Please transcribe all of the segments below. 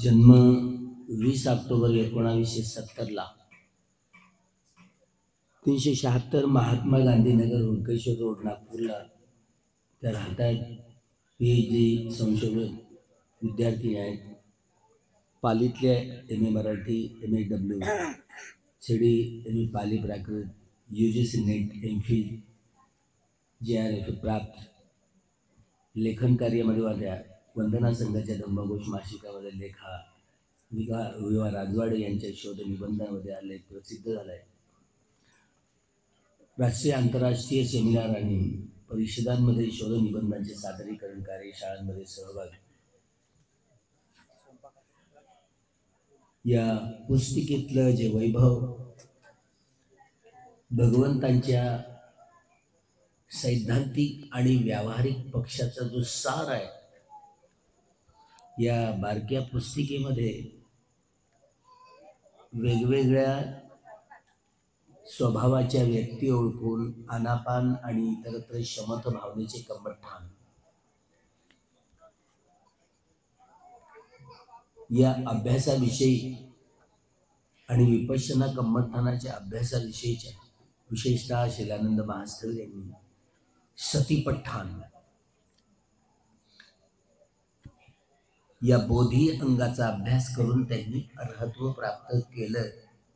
जन्म 20 ऑक्टोबर 1970ला 376 महात्मा गांधी नगर हुडकेश्वर रोड नागपूरला त्या राहतात. PhD संशोधक विद्यार्थी आहेत. पालीतल्या MA Marathi, MSW, CD, MA Pali Prakrit, UGC NET, MPhil, JRF प्राप्त. लेखन कार्यामध्ये वाट्या वंदना संघाच्या धम्मघोष मासिकामध्ये लेखा विवा राजवाडे यांच्या शोध निबंधामध्ये आले प्रसिद्ध झाला आहे. राष्ट्रीय आंतरराष्ट्रीय सेमिनार आणि परिषदांमध्ये शोध निबंधांचे सादरीकरण कार्यशाळांमध्ये सहभाग. या पुस्तिकेतलं जे वैभव भगवंतांच्या सैद्धांतिक आणि व्यावहारिक पक्षाचा जो सार आहे, या बारक्या पुस्तिकेमध्ये वेगवेगळ्या स्वभावाच्या व्यक्ती ओळखून अनापान आणि इतरत्र शमत भावनेचे कम्मठान, या अभ्यासाविषयी आणि विपश्यना कम्मठानाच्या अभ्यासाविषयीच्या विशेषतः शिलानंद महास्थळ यांनी सतीपठ्ठान या बोधी अंगाचा अभ्यास करून त्यांनी अर्हत्व प्राप्त केलं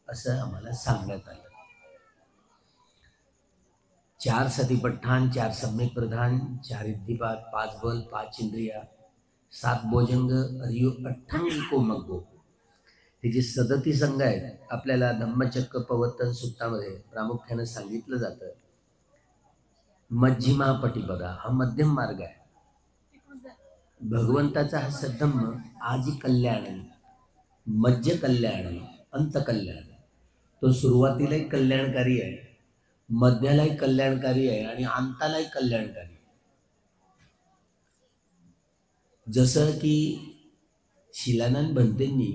असं आम्हाला सांगण्यात आलं. 4 सतीपठ्ठान, 4 सम्यक प्रधान, 4 इद्दीपाद, 5 बल, 5 इंद्रिया, 7 भोजंग, अर्यो अठ्ठांगिको मग्गो, हे जे 37 अंग आहेत आपल्याला धम्मचक्र प्रवर्तन सूक्तामध्ये प्रामुख्याने सांगितलं जातं. मध्यमा पटिपदा हा मध्यम मार्ग आहे. भगवंताचा हा सद्धम्म आजी कल्याण, मज्ज कल्याण, अंत कल्याण. तो सुरुवातीलाही कल्याणकारी आहे, मध्यालाही कल्याणकारी आहे आणि अंतालाही कल्याणकारी. जसं की शिलानंद भंतेंनी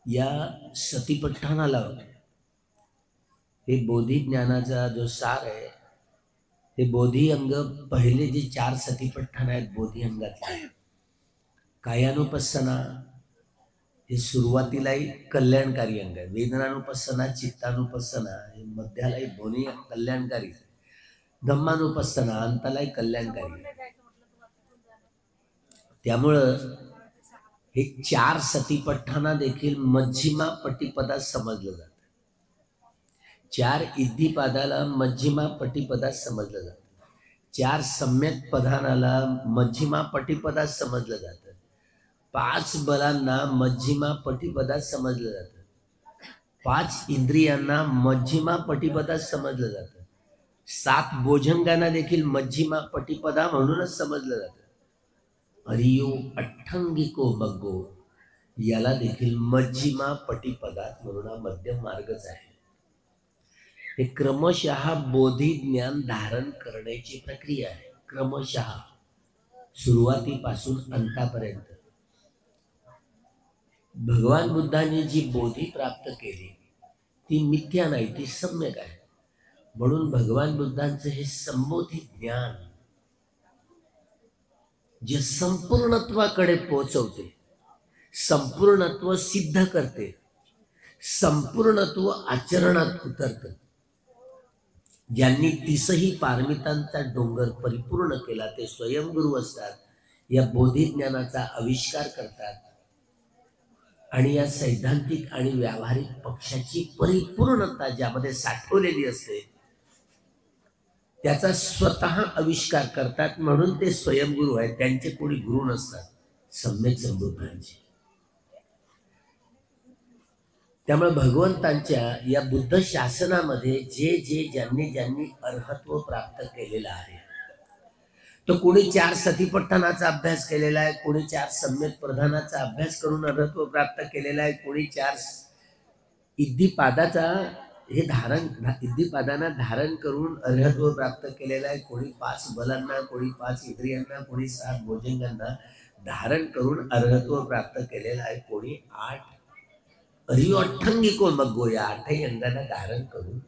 या सतीपठ्ठानाला हे बोधी ज्ञानाचा जो सार आहे, हे बोधी अंग पहिले जे 4 सतीपठ्ठान आहेत बोधी अंगातले, कायानुपස්සना हे सुरुवातीलाही कल्याणकारी अंग आहे. वेदनानुपස්සना, चित्तानुपස්සना हे मध्यालाही दोन्ही कल्याणकारी, धम्मानुपස්සना अंतालाही कल्याणकारी. त्यामुळं हे 4 सतीपठ्ठाना देखील मध्यमा पटिपदा समजलं जातं. 4 इद्दीपादाला मध्यमा पटिपदा समजलं जातं. 4 सम्यक प्रधानाला मध्यमा पटिपदा समजलं जातं. 5 बलांना मध्यमा पटिपदा समजलं जातं. 5 इंद्रियांना मध्यमा पटिपदा समजलं जातं. 7 भोजंगांना देखील मध्यमा पटिपदा म्हणूनच समजलं जातं. अर्यो अठ्ठांगिको मग्गो याला देखील मध्यमा पटिपदा म्हणून हा मध्यम मार्गच आहे. हे क्रमशः बोधी ज्ञान धारण करण्याची प्रक्रिया आहे. क्रमशः सुरुवातीपासून अंतापर्यंत. भगवान बुद्धांनी जी बोधी प्राप्त केली ती मिथ्या नाही, ती सम्यक आहे. म्हणून भगवान बुद्धांचं हे संबोधी ज्ञान जे संपूर्णत्वाकडे पोहोचवते, संपूर्णत्व सिद्ध करते, संपूर्णत्व आचरणात उतरतं. ज्यांनी 30ही पारमितांचा डोंगर परिपूर्ण केला ते स्वयंगुरु असतात. या बोधी ज्ञानाचा आविष्कार करतात आणि या सैद्धांतिक आणि व्यावहारिक पक्षाची परिपूर्णता ज्यामध्ये साठवलेली असते त्याचा स्वतः आविष्कार करतात. म्हणून ते स्वयंगुरु आहेत. त्यांचे कोणी गुरु नसतात सम्यक संबुद्धांचे. त्यामुळे भगवंतांच्या या बुद्ध शासनामध्ये जे ज्यांनी अर्हत्व प्राप्त केलेलं आहे, तो कोणी 4 सतीपठ्ठानाचा अभ्यास केलेला आहे, कोणी 4 सम्यक प्रधानाचा अभ्यास करून अर्हत्व प्राप्त केलेला आहे, कोणी 4 इद्दीपादाचा हे इद्दीपादांना धारण करून अर्हत्व प्राप्त केलेलं आहे, कोणी 5 बलांना, कोणी 5 इंद्रियांना, कोणी 7 भोजंगांना धारण करून अर्हत्व प्राप्त केलेलं आहे, कोणी 8 अर्यो अठ्ठांगिको मग्गो या 8ही अंगांना धारण करून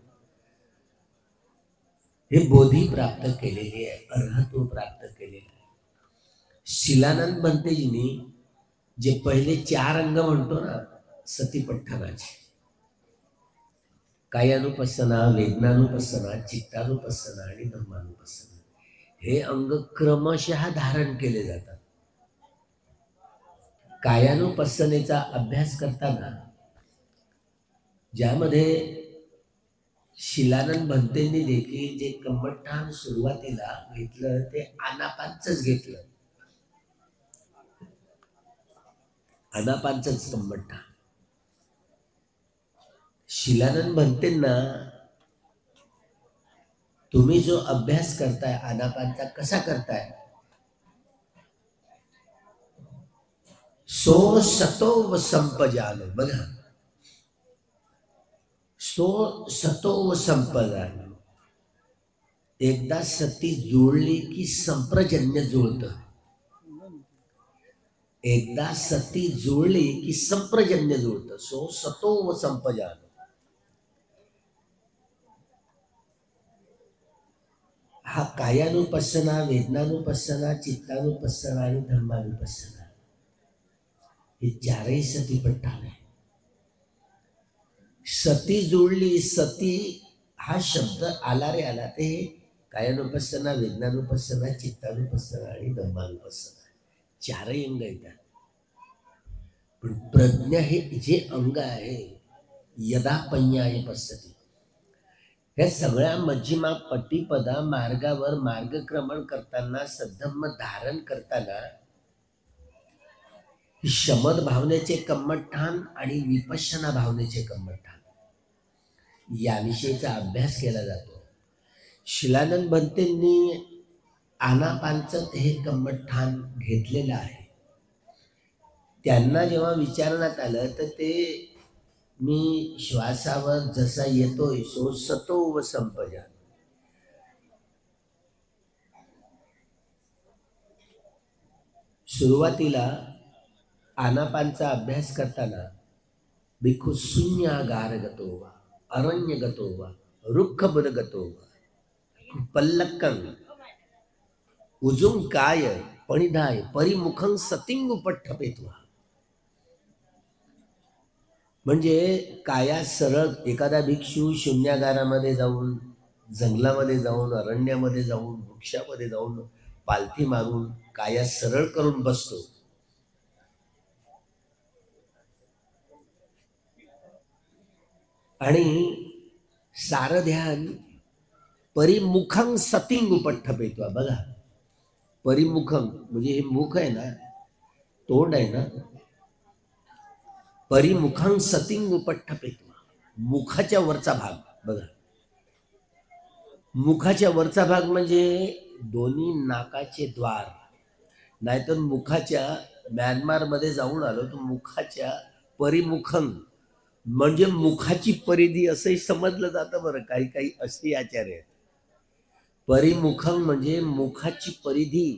हे बोधी प्राप्त केलेले आहे, अर्हत्व प्राप्त केलेले आहे. शिलानंद भंतेजींनी जे पहिले 4 अंग म्हणतो ना सतीपठ्ठणाचे, कायानुपස්සना, वेदनानुपස්සना, चित्तानुपස්සना आणि धम्मानुपස්සना, हे अंग क्रमशः धारण केले जातात. कायानुपස්සनेचा अभ्यास करताना ज्यामध्ये शिलानंद भंतेंनी देखील जे कम्मठान सुरुवातीला घेतलं ते आनापानच घेतलं. आनापानच कम्मठान. शिलानंद भंतेंना तुम्ही जो अभ्यास करताय आनापानचा कसा करताय, सो सतो संपजान. बघा, सो सतो संपजान. एकदा सती जुळली की संप्रजन्य जुळतं. एकदा सती जुळली की संप्रजन्य जुळतं. सो सतो संपजान. हा कायानुपස්සना, वेदनानुपස්සना, चित्तानुपස්සना आणि धम्मानुपස්සना, हे 4ही सतीपठ्ठान आहे. सती जुळली, सती हा शब्द आला रे आला ते कायानुपස්සना, वेदनानुपස්සना, चित्तानुपස්සना आणि धम्मानुपස්සना 4ही अंग येतात. पण प्रज्ञा हे जे अंग आहे, यदा पඤ्ඤाय पश्यति, हे सगळ्या मध्यमा पटीपदा मार्गावर मार्गक्रमण करताना, सद्धम्म धारण करताना शमद भावनेचे कम्मठान आणि विपश्यना भावनेचे कम्मठान याविषयीचा अभ्यास केला जातो. शिलानंद भंतेंनी आनापानचं हे कम्मठान घेतलेलं आहे. त्यांना जेव्हा विचारण्यात आलं तर ते मी श्वासावर जसा येतोय सो सतो व संपजान. सुरुवातीला आनापानचा अभ्यास करताना भिक्खू शून्यागार गतो वा, अरण्य गतो वा, रुक्ख बद गतो वा, पल्लक्कं उजुम काय पणिधाय परिमुखं सतिंग उपठ्ठपेत्वा. म्हणजे काया सरळ एखादा भिक्षू शून्यागारामध्ये जाऊन, जंगलामध्ये जाऊन, अरण्यामध्ये जाऊन, वृक्षामध्ये जाऊन पालथी मारून काया सरळ करून बसतो. आणि सार ध्यान परिमुखं सतिंग उपठ्ठपेत्वा. बघा, परिमुखं म्हणजे हे मुख आहे ना, तोंड आहे ना, परिमुखं सतिंग उपठ्ठपेत्वा, मुखाच्या वरचा भाग. बघा, मुखाच्या वरचा भाग म्हणजे दोन्ही नाकाचे द्वार. नाहीतर मुखाच्या म्यानमारमध्ये जाऊन आलो तर मुखाच्या परिमुखं म्हणजे मुखाची परिधी असंही समजलं जातं बरं. काही काही असे आचार्य आहेत. परिमुखं म्हणजे मुखाची परिधी,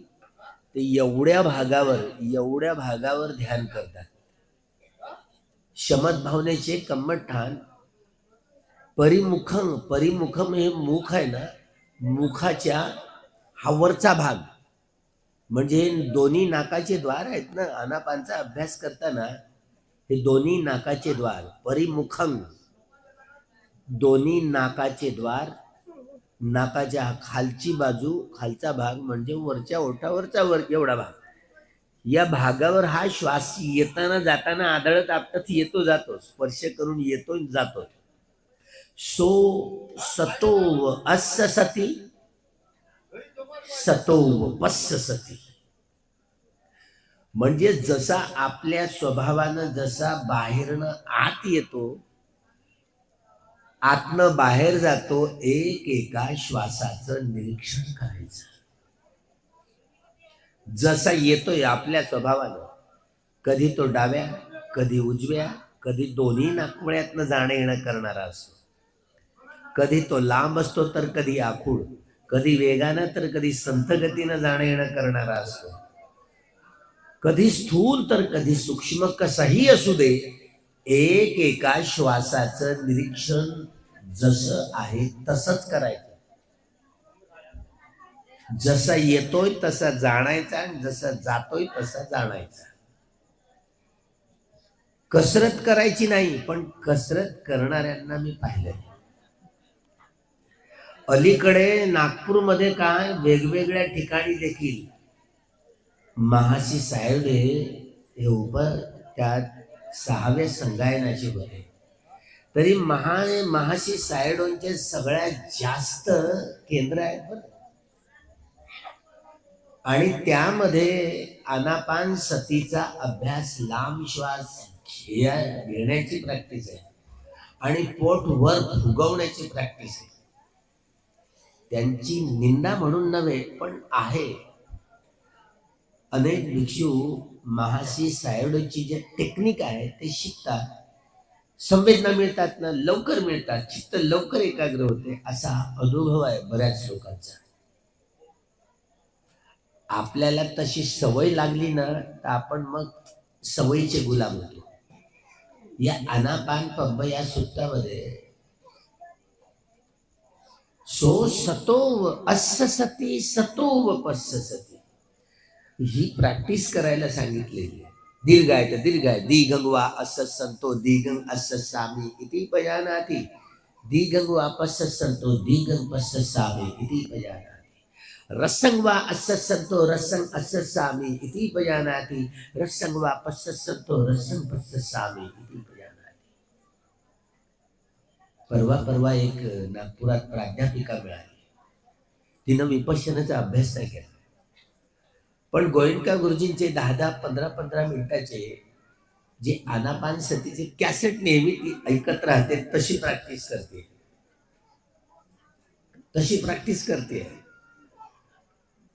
ते एवढ्या भागावर ध्यान करतात. शमद भावनेचे कम्मठान परिमुखं हे मुख आहे ना, मुखाच्या हा वरचा भाग म्हणजे दोन्ही नाकाचे द्वार आहेत ना. आनापानचा अभ्यास करताना हे दोन्ही नाकाचे द्वार, परिमुखं दोन्ही नाकाचे द्वार, नाकाच्या खालची बाजू, खालचा भाग म्हणजे वरच्या ओठावरचा एवढा भाग, या भागावर हा श्वास येताना जाताना आदळत आपटत येतो जातो, स्पर्श करून येतो जातो. सो सतो अस्य सती, सतो पस्य सती. म्हणजे जसा आपल्या स्वभावानं जसा बाहेरनं आत येतो, आतनं बाहेर जातो, एक एका श्वासाचं निरीक्षण करायचं. जसा येतोय आपल्या स्वभावानं, कधी तो डाव्या, कधी उजव्या, कधी दोन्ही नाकपुड्यातनं जाणं येणं करणारा असतो. कधी तो लांब असतो तर कधी आखूड, कधी वेगानं तर कधी संथ गतीनं जाणं येणं करणारा असतो. कधी स्थूल तर कधी सूक्ष्म, कसाही असू दे, एक एका श्वासाचं निरीक्षण जसं आहे तसंच करायचं. जसा येतोय तसा जाणायचा, जसा जातोय तसा जाणायचा. कसरत करायची नाही, पण कसरत करणाऱ्यांना मी पाहिलंय. अलीकडे नागपूरमध्ये काय वेगवेगळ्या ठिकाणी देखील महासी साहेबे हे त्यात 6व्या संगायनाचे होते. तरी महासी सायडोंचे सगळ्यात जास्त केंद्र आहेत बरं. आणि त्यामध्ये आनापान सतीचा अभ्यास, लांब श्वास घेण्याची प्रॅक्टिस आहे आणि पोट वर फुगवण्याची प्रॅक्टिस आहे. त्यांची निंदा म्हणून नव्हे, पण आहे. अनेक भिक्षू महासी सायडोची जे टेक्निक आहे ते शिकतात, संवेदना मिळतात ना, लवकर मिळतात, चित्त लवकर एकाग्र होते, असा अनुभव आहे बऱ्याच लोकांचा. आपल्याला तशी सवय लागली ना, तर आपण मग सवयीचे गुलाम होतो. या आनापान पंप या सूत्रामध्ये सो सतोव अस्य सती सतोव पस्य सती ही प्रॅक्टिस करायला सांगितलेली आहे. दीर्घ आहे तर दीर्घ आहे. दिगंगवा अस्य संतो दिगंग अस्य सामी इति पजानाति. दिगंगवा पस्य संतो दिगंग पस्य सामी इति पजानाति. रसंगवा अस्य संतो रसंग अस्य सामी इति पजानाति. रसंगवा पस्य संतो रसंग पस्य सामी इति पजानाति. परवा एक नागपुरात प्राध्यापिका मिळाली. तिनं विपश्यनाचा अभ्यास नाही केला, पण गोयंका गुरुजींचे 10-15 मिनिटाचे जे आनापान सतीचे कॅसेट नेहमी ती ऐकत राहते, तशी प्रॅक्टिस करते.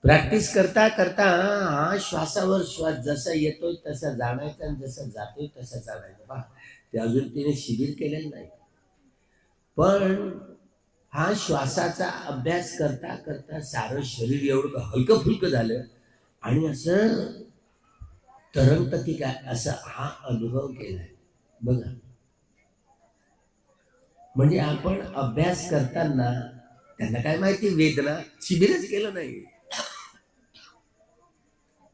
प्रॅक्टिस करता करता हा श्वासावर श्वास जसा येतोय तसा जाणायचा आणि जसा जातोय तसा जाणायचा. पहा, ते अजून तिने शिबिर केलेलं नाही, पण हा श्वासाचा अभ्यास करता करता सारं शरीर एवढं हलकं फुलकं झालं आणि असं तरंगत की काय असा हा अनुभव केलाय बघा. म्हणजे आपण अभ्यास करताना त्यांना काय माहिती, वेदना शिबिरच केलं नाही,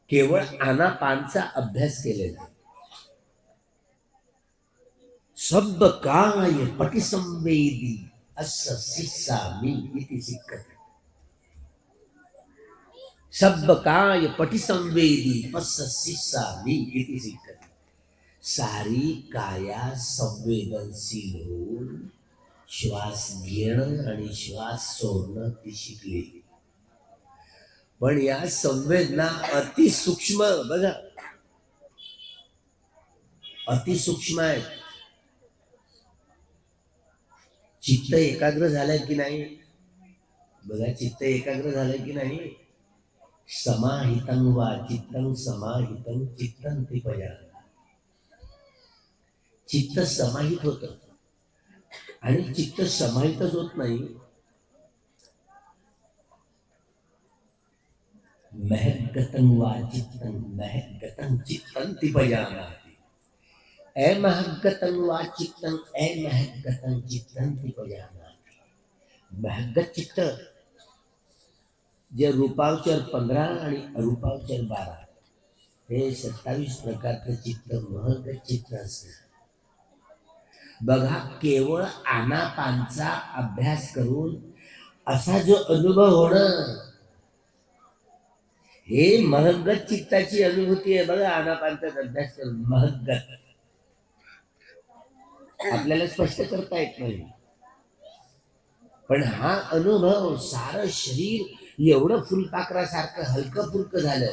केवळ आनापानचा अभ्यास केलेला. सब काय पटिसंवेदी अस्य सिस्सामि इति सिक्खते. सब काय पटिसंवेदी पस्य सिस्सामि इति सिक्खते. सारी काया संवेदनशील होऊन श्वास घेणं आणि श्वास सोडणं ती शिकलेली. पण या संवेदना अतिसूक्ष्म बघा, अतिसूक्ष्म आहेत. चित्त एकाग्र झालंय की नाही बघा, चित्त एकाग्र झालंय की नाही. समाहितं वा चित्तं समाहितं चित्तं ते पजाना. चित्त समाहित होत आणि चित्त समाहितच होत नाही, महगतं वा चित्तं महगतं चित्तं ते पजाना. अमहगतं वा चित्तं अमहगतं चित्तं ते पजाना. महगत चित्त जे रूपावचर 15 आणि अरूपावचर 12 हे 27 प्रकारचं चित्त महगत चित्त असतं. बघा, केवळ आनापानचा अभ्यास करून असा जो अनुभव होणं, हे महगत चित्ताची अनुभूती आहे बघा. आनापानचा अभ्यास करून महगत आपल्याला स्पष्ट करता येत नाही, पण हा अनुभव सारं शरीर एवढं फुलपाखरासारखं हलकं फुलकं झालं,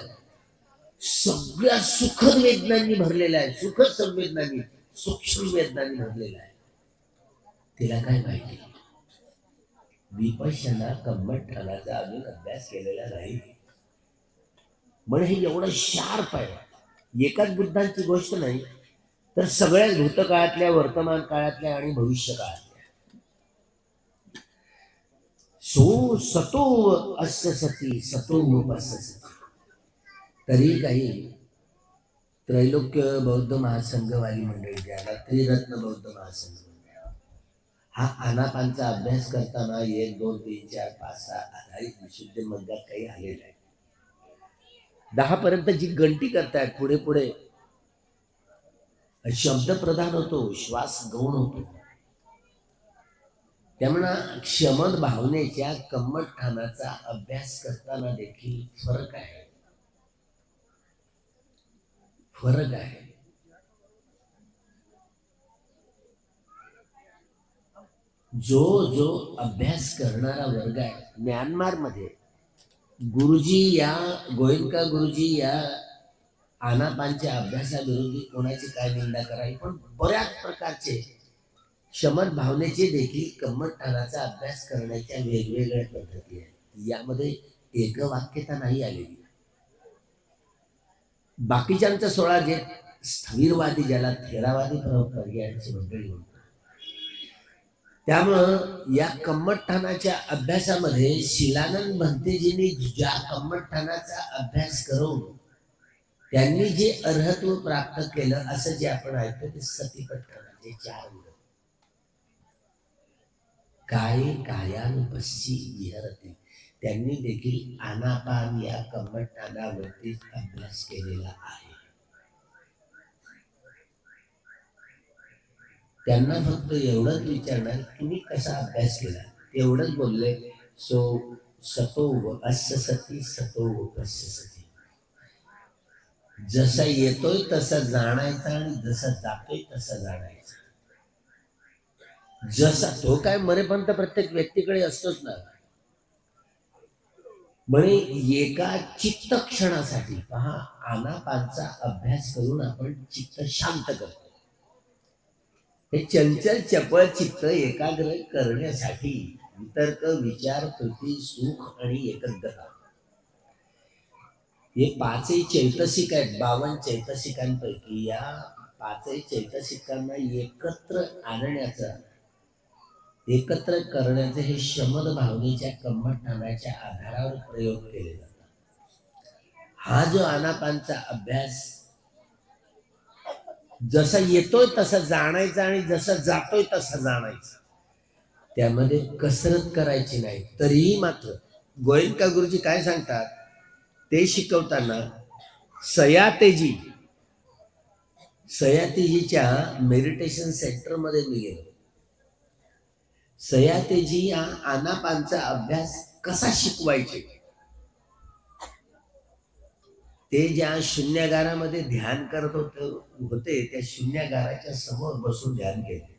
सगळ्या सुखद वेदनांनी भरलेला आहे, सुखद संवेदनांनी, सूक्ष्म वेदनांनी भरलेला आहे. तिला काय माहिती, विपश्यना कम्मठणाचा अजून अभ्यास केलेला नाही. म्हणजे हे एवढं शार्प आहे. एकाच बुद्धांची गोष्ट नाही, तर सगळ्याच भूतकाळातल्या, वर्तमान काळातल्या आणि भविष्य काळातल्या. सो सतो अस्य सती सतो पस्य सती. तरी काही त्रैलोक्य बौद्ध महासंघवाली मंडळी, ज्याला त्रिरत्न बौद्ध महासंघ, हा आनापानचा अभ्यास करताना 1, 2, 3, 4, 5, 6 आधारित विशुद्ध मंदात काही आलेला आहे. 10 पर्यंत जी गणती करतायत पुढे पुढे, शब्द प्रधान होतो, श्वास गौण होतो. त्यामुळे क्षमद भावनेच्या कम्मठठाणाचा अभ्यास करताना देखील फरक आहे. जो अभ्यास करणारा वर्ग आहे म्यानमार मध्ये, गुरुजी या गोयंका गुरुजी या आनापानच्या अभ्यासाविरोधी कोणाची काय निंदा करावी, पण बऱ्याच प्रकारचे शमन भावनेचे देखील कम्मठठाणाचा अभ्यास करण्याच्या वेगवेगळ्या पद्धती आहेत. यामध्ये एकवाक्यता नाही आलेली. बाकीच्यांचा 16 जे स्थविरवादी, ज्याला थेरावादी पर्यायांची मंडळी म्हणतात, त्यामुळं या कम्मठठाणाच्या अभ्यासामध्ये शिलानंद भंतेजींनी ज्या कम्मठठाणाचा अभ्यास करून त्यांनी जे अर्हत्व प्राप्त केलं असं जे आपण ऐकतो ते सतीपट्टणाचे 4 अंग. काय कायानुपस्सी विहरते, त्यांनी देखील आनापान या कम्मठठाणावरती अभ्यास केलेला आहे. त्यांना फक्त एवढंच विचारणार तुम्ही कसा अभ्यास केला, एवढंच बोलले. सतो अस्य सती सतो अस्य सती. जसा येतोय तसा जाणायचा आणि जसा जातोय तसा जाणायचा. जसा तो काय मरेपर्यंत प्रत्येक व्यक्तीकडे असतोच ना. म्हणे एका चित्त क्षणासाठी पहा, आनापानचा अभ्यास करून आपण चित्त शांत करतो. हे चंचल चपळ चित्त एकाग्र करण्यासाठी वितर्क, विचार, कृती, सुख आणि एकाग्रता हे 5 चैतसिक आहेत. 52 चैतसिकांपैकी या 5 चैतसिकांना एकत्र आणण्याचा, एकत्र करण्याचे हे शमन भावनेच्या कम्मठठाणाच्या आधारावर प्रयोग केले जातात. हा जो आनापानचा अभ्यास जसा येतोय तसा जाणायचा आणि जसा जातोय तसा जाणायचा, त्यामध्ये कसरत करायची नाही. तरीही मात्र गोयंका गुरुजी काय सांगतात ते शिकवताना, सयातेजीच्या मेडिटेशन सेंटर मध्ये मी गेलो. सयातेजी हा आनापानचा अभ्यास कसा शिकवायचे ते ज्या शून्यागारामध्ये ध्यान करत होते त्या शून्यागाराच्या समोर बसून ध्यान केले.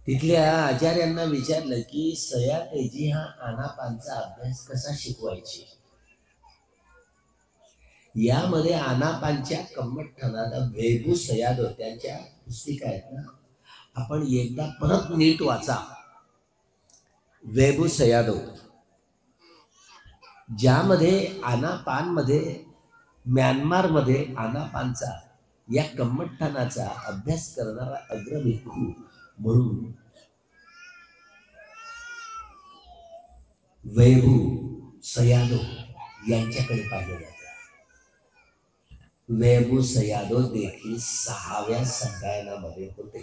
तिथल्या आचार्यांना विचारलं की सयातेजी हा आनापानचा अभ्यास कसा शिकवायचे. यामध्ये आनापानच्या कम्मठठाणाला वेबू सयादो, त्यांच्या पुस्तिका आहेत ना, आपण एकदा परत नीट वाचा. वेबू सयादो, ज्यामध्ये आनापान मध्ये म्यानमारमध्ये आनापानचा या कम्मठठाणाचा अभ्यास करणारा अग्रभिक्खू म्हणून वेबू सयादो यांच्याकडे पाहिलं जातं. वेबू सयादो देखील 6व्या संगायनामध्ये होते.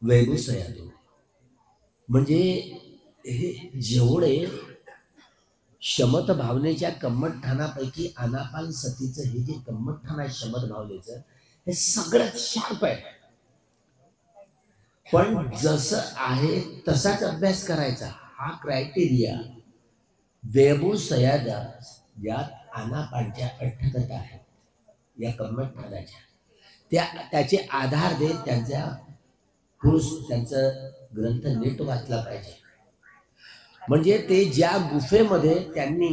वेबू सयादो म्हणजे हे जेवढे शमत भावनेच्या कम्मठठाणापैकी आनापान सतीचं हे जे कम्मठठाण आहे शमत भावनेचं, हे सगळ्यात शार्प आहे. पण जसं आहे तसाच अभ्यास करायचा हा क्रायटेरिया वेबू सयादा, ज्यात आनापानच्या 8 कथा आहेत या कम्मठठाणाच्या, त्याचे आधार देत त्यांचा पुरुष त्यांचं ग्रंथ नीट वाचला पाहिजे. म्हणजे ते ज्या गुफेमध्ये त्यांनी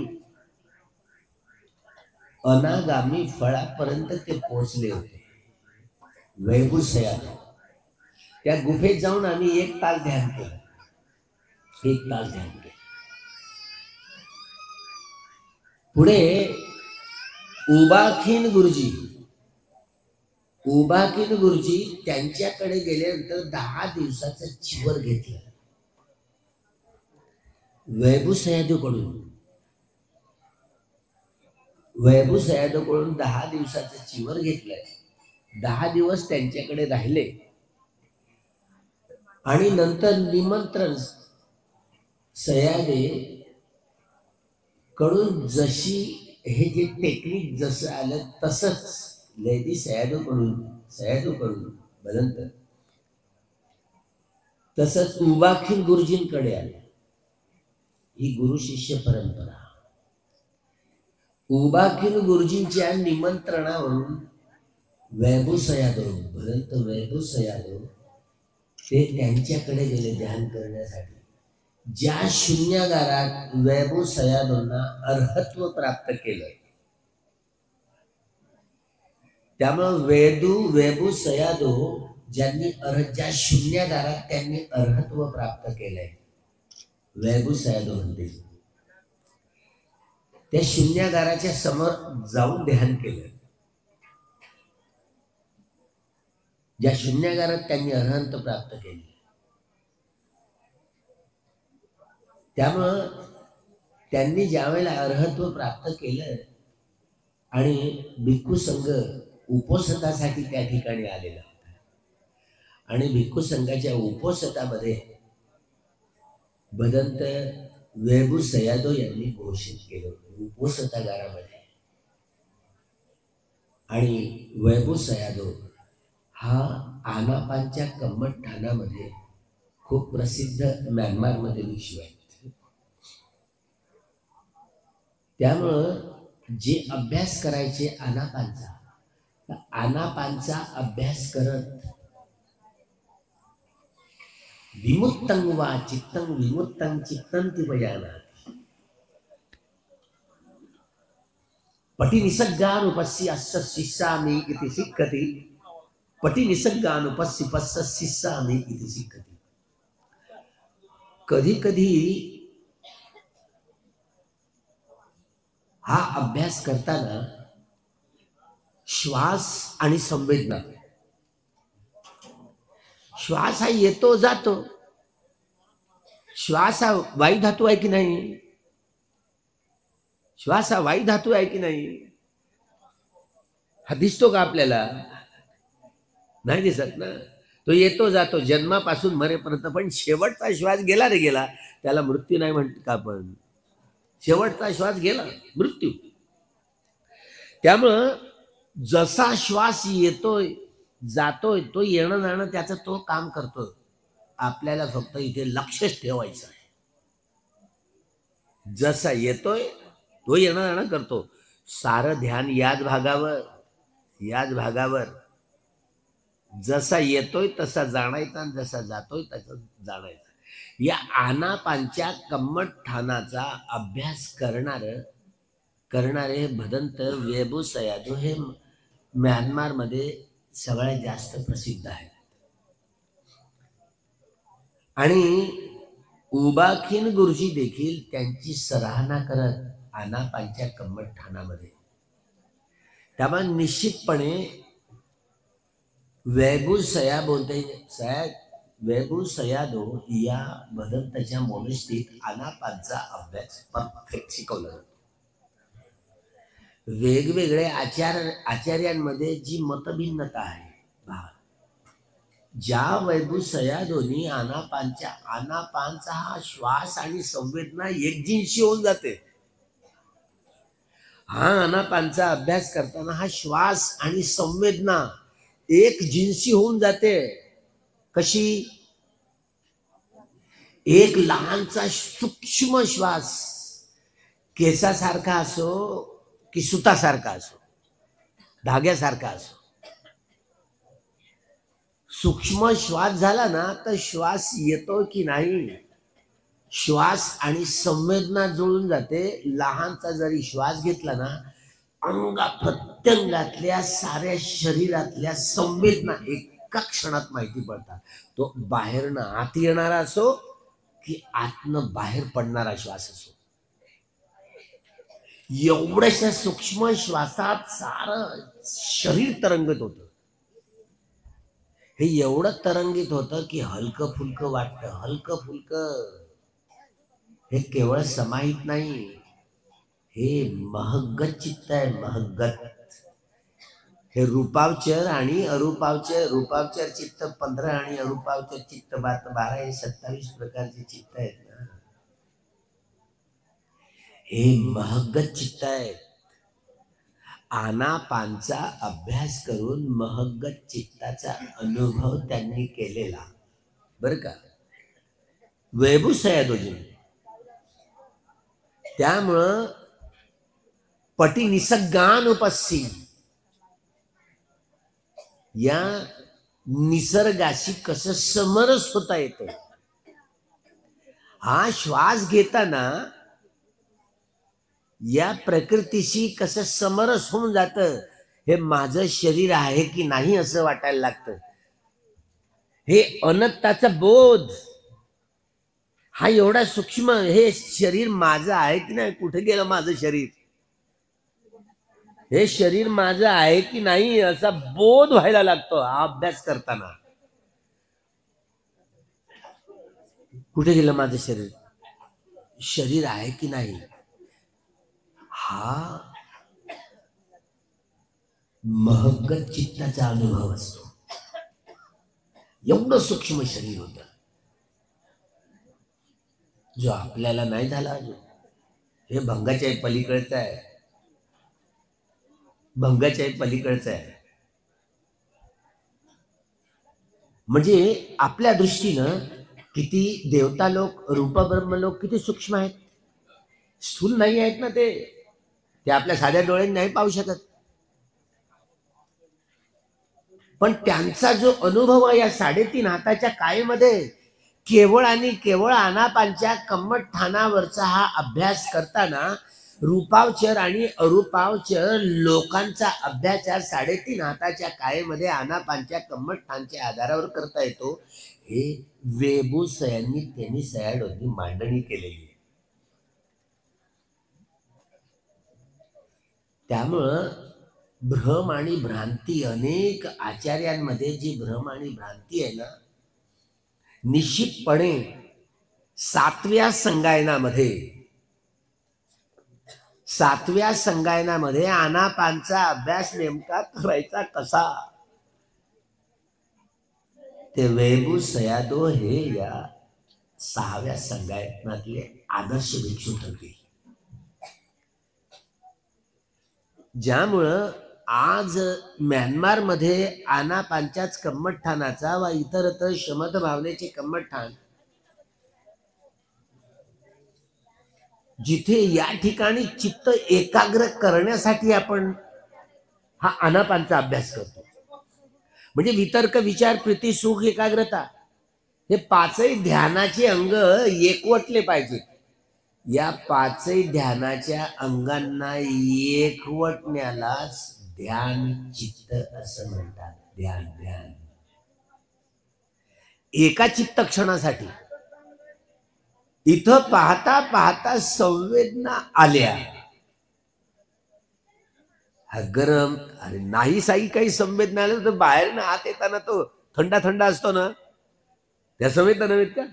अनागामी फळापर्यंत ते पोहोचले होते, वेबू सयादा, त्या गुफेत जाऊन आम्ही 1 तास ध्यान केलं. 1 तास ध्यान केलं. पुढे उबाखीन गुरुजी त्यांच्याकडे गेल्यानंतर 10 दिवसाचं चिवर घेतलं वेबू सयादोकडून 10 दिवसाचं चिवर घेतलंय. 10 दिवस त्यांच्याकडे राहिले आणि नंतर निमंत्रण सयादे कडून जशी हे जे टेक्निक जसं आलं तसंच लैदी सयादूकडून भदंत तसंच उबाखील गुरुजींकडे आलं. ही गुरु शिष्य परंपरा. उबाखील गुरुजींच्या निमंत्रणावरून वैभव सयादव भदंत वैभव सयादव ते त्यांच्याकडे गेले ध्यान करण्यासाठी. ज्या शून्यागारात वैभव सयादोंना अर्हत्व प्राप्त केलं, त्यामुळे वैभव सयादो ज्यांनी ज्या शून्यागारात त्यांनी अर्हत्व प्राप्त केलंय, वैभव सयादो म्हणते त्या शून्यागाराच्या समोर जाऊन ध्यान केलं. ज्या शून्यागारात त्यांनी अर्हंत प्राप्त केली, त्यामुळं त्यांनी ज्या वेळेला अर्हत्व प्राप्त केलं आणि भिक्खू संघ उपोषणासाठी त्या ठिकाणी आलेला होता आणि भिक्खू संघाच्या उपोषणामध्ये भदंत वैभव सयादो यांनी घोषित केलं उपोषणागारामध्ये. आणि वैभव सयादो हा आनापानच्या कम्मट ठाणामध्ये खूप प्रसिद्ध म्यानमारमध्ये विश्व आहे. त्यामुळं जे अभ्यास करायचे आनापानचा अभ्यास करत विमुक्तं वा चित्तं विमुक्तं चित्तं तिपजानाति पटी निसर्गानुपस्य अस्य शिष्यामि इति सिक्खति पटी निसर्गानुपस्य पस्य शिष्यामि इति सिक्खति. कधी कधी हा अभ्यास करताना श्वास आणि संवेदना, श्वास हा येतो जातो. श्वास हा वायू धातू आहे की नाही? श्वास हा वायू धातू आहे की नाही? हा दिसतो का आपल्याला? नाही दिसत ना. तो येतो जातो जन्मापासून मरेपर्यंत, पण शेवटचा श्वास गेला रे गेला, त्याला मृत्यू नाही म्हणत का आपण? शेवटचा श्वास गेला, मृत्यू. त्यामुळं जसा श्वास येतोय जातोय, तो येणं जाणं त्याचं तो काम करतो. आपल्याला फक्त इथे लक्षच ठेवायचं आहे. जसा येतोय तो येणं जाणं करतो. सारं ध्यान याच भागावर जसा येतोय तसा जाणायचा आणि जसा जातोय तसा जाणायचा. या आनापानच्या कम्मट ठाणाचा अभ्यास करणारे भदंत वैभव सयादो हे म्यानमारमध्ये सगळ्यात जास्त प्रसिद्ध आहेत. आणि उबाखीन गुरुजी देखील त्यांची सराहना करत आनापानच्या कम्मट ठाणामध्ये. त्यामुळे निश्चितपणे वैभव सयादो या भदंताच्या मोनेस्ट्रीत आनापानचा अभ्यास परफेक्ट शिकवला जातो. वेगवेगळ्या आचार्यांमध्ये जी मतभिन्नता आहे, ज्या वैभव सयादोनी आनापानचा हा श्वास आणि संवेदना एकजिन्सी होऊन जाते. हा आनापानचा अभ्यास करताना हा श्वास आणि संवेदना एक जिन्सी होऊन जाते. कशी? एक लहानचा सूक्ष्म श्वास केसासारखा असो की सुतासारखा असो, धाग्यासारखा असो, सूक्ष्म श्वास झाला ना तर श्वास येतो की नाही, श्वास आणि संवेदना जुळून जाते. लहानचा जरी श्वास घेतला ना, प्रत्यंगातल्या साऱ्या शरीरातल्या संवेदना एका क्षणात माहिती पडतात. तो बाहेरनं आत येणारा असो की आतनं बाहेर पडणारा श्वास असो. एवढ्याशा सूक्ष्म श्वासात सारं शरीर तरंगत होतं. हे एवढं तरंगित होतं की हलकं फुलकं वाटतं. हलकं फुलकं हे केवळ समाहित नाही, हे महगत चित्त आहे. महगत हे रूपावचर आणि अरूपावचर. रूपावचर चित्त 15 आणि अरूपावचर चित्त 12 हे 27 प्रकारचे चित्त आहेत ना. हे महगत चित्त आहे. आनापानचा अभ्यास करून महग्गत चित्ताचा अनुभव त्यांनी केलेला बर का, वेबुसयादोजी. त्यामुळं पटी निसर्गानुपस्सी, या निसर्गाशी कसं समरस होता येतं. हा श्वास घेताना या प्रकृतीशी कसं समरस होऊन जातं, हे माझं शरीर आहे की नाही असं वाटायला लागतं. हे अनंताचा बोध हा एवढा सूक्ष्म, हे शरीर माझं आहे की नाही, कुठे गेलं माझं शरीर, हे शरीर माझं आहे की नाही असा बोध व्हायला लागतो हा अभ्यास करताना. कुठे गेलं माझं शरीर, शरीर आहे की नाही, हा महग्गत चित्ताचा अनुभव असतो. एवढं सूक्ष्म शरीर होतं जो आपल्याला नाही झाला अजून. हे भंगाच्या पलीकडचं आहे, भंगाच्या पलीकडचं आहे. म्हणजे आपल्या दृष्टीनं किती देवता लोक, रूप ब्रह्म लोक किती सूक्ष्म आहेत, स्थूल नाही आहेत ना ते आपल्या साध्या डोळ्यांनी नाही पाहू शकत. पण त्यांचा जो अनुभव आहे या 3.5 हाताच्या कायेमध्ये, केवळ आणि केवळ आनापानच्या कम्मठाणावरचा हा अभ्यास करताना रूपावचर आणि अरूपावचर लोकांचा अभ्यास या 3.5 हाताच्या कायेमध्ये आनापानच्या कम्मठांच्या आधारावर करता येतो. हे वेबुसयांनी त्यांनी सयाडोनी मांडणी केलेली आहे. त्यामुळं भ्रम आणि भ्रांती, अनेक आचार्यांमध्ये जी भ्रम आणि भ्रांती आहे ना, निश्चितपणे 7व्या संगायनामध्ये आनापानचा अभ्यास नेमका करायचा कसा, ते वेबुसयादो हे या 6व्या संगायनातले आदर्श भिक्षू ठरतील. ज्यामुळं आज म्यानमारमध्ये आनापानच्याच कम्मठाणाचा व इतरत्र शमद भावनेचे कम्मठाण, जिथे या ठिकाणी चित्त एकाग्र करण्यासाठी आपण हा आनापानचा अभ्यास करतो. म्हणजे वितर्क, विचार, प्रीती, सुख, एकाग्रता हे 5ही ध्यानाचे अंग एकवटले पाहिजेत. या 5ही ध्यानाच्या अंगांना एकवटण्यालाच ध्यान चित्त असं म्हणतात. ध्यान ध्यान एका चित्त क्षणासाठी. इथं पाहता पाहता संवेदना आल्या, गरम, अरे नाही साई काही संवेदना आल्या तर बाहेर ना आत येताना तो थंडा थंडा असतो ना, त्या संवेदना नव्हेत का.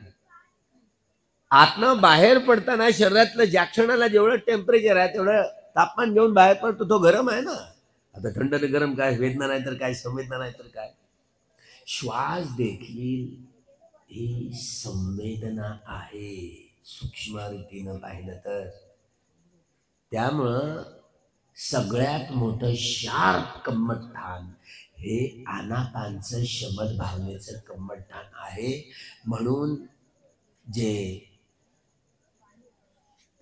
आतनं बाहेर पडताना शरीरातलं ज्या क्षणाला जेवढं टेम्परेचर आहे तेवढं तापमान घेऊन बाहेर पडतो तो गरम आहे ना. आता थंड आणि गरम काय, वेदना नाही तर काय, संवेदना नाही तर काय. श्वास देखील ही संवेदना आहे सूक्ष्म रीतीनं पाहिलं तर. त्यामुळं सगळ्यात मोठं शार्प कम्मठाण हे आनापानचं शमद भावनेचं कम्मठाण आहे. म्हणून जे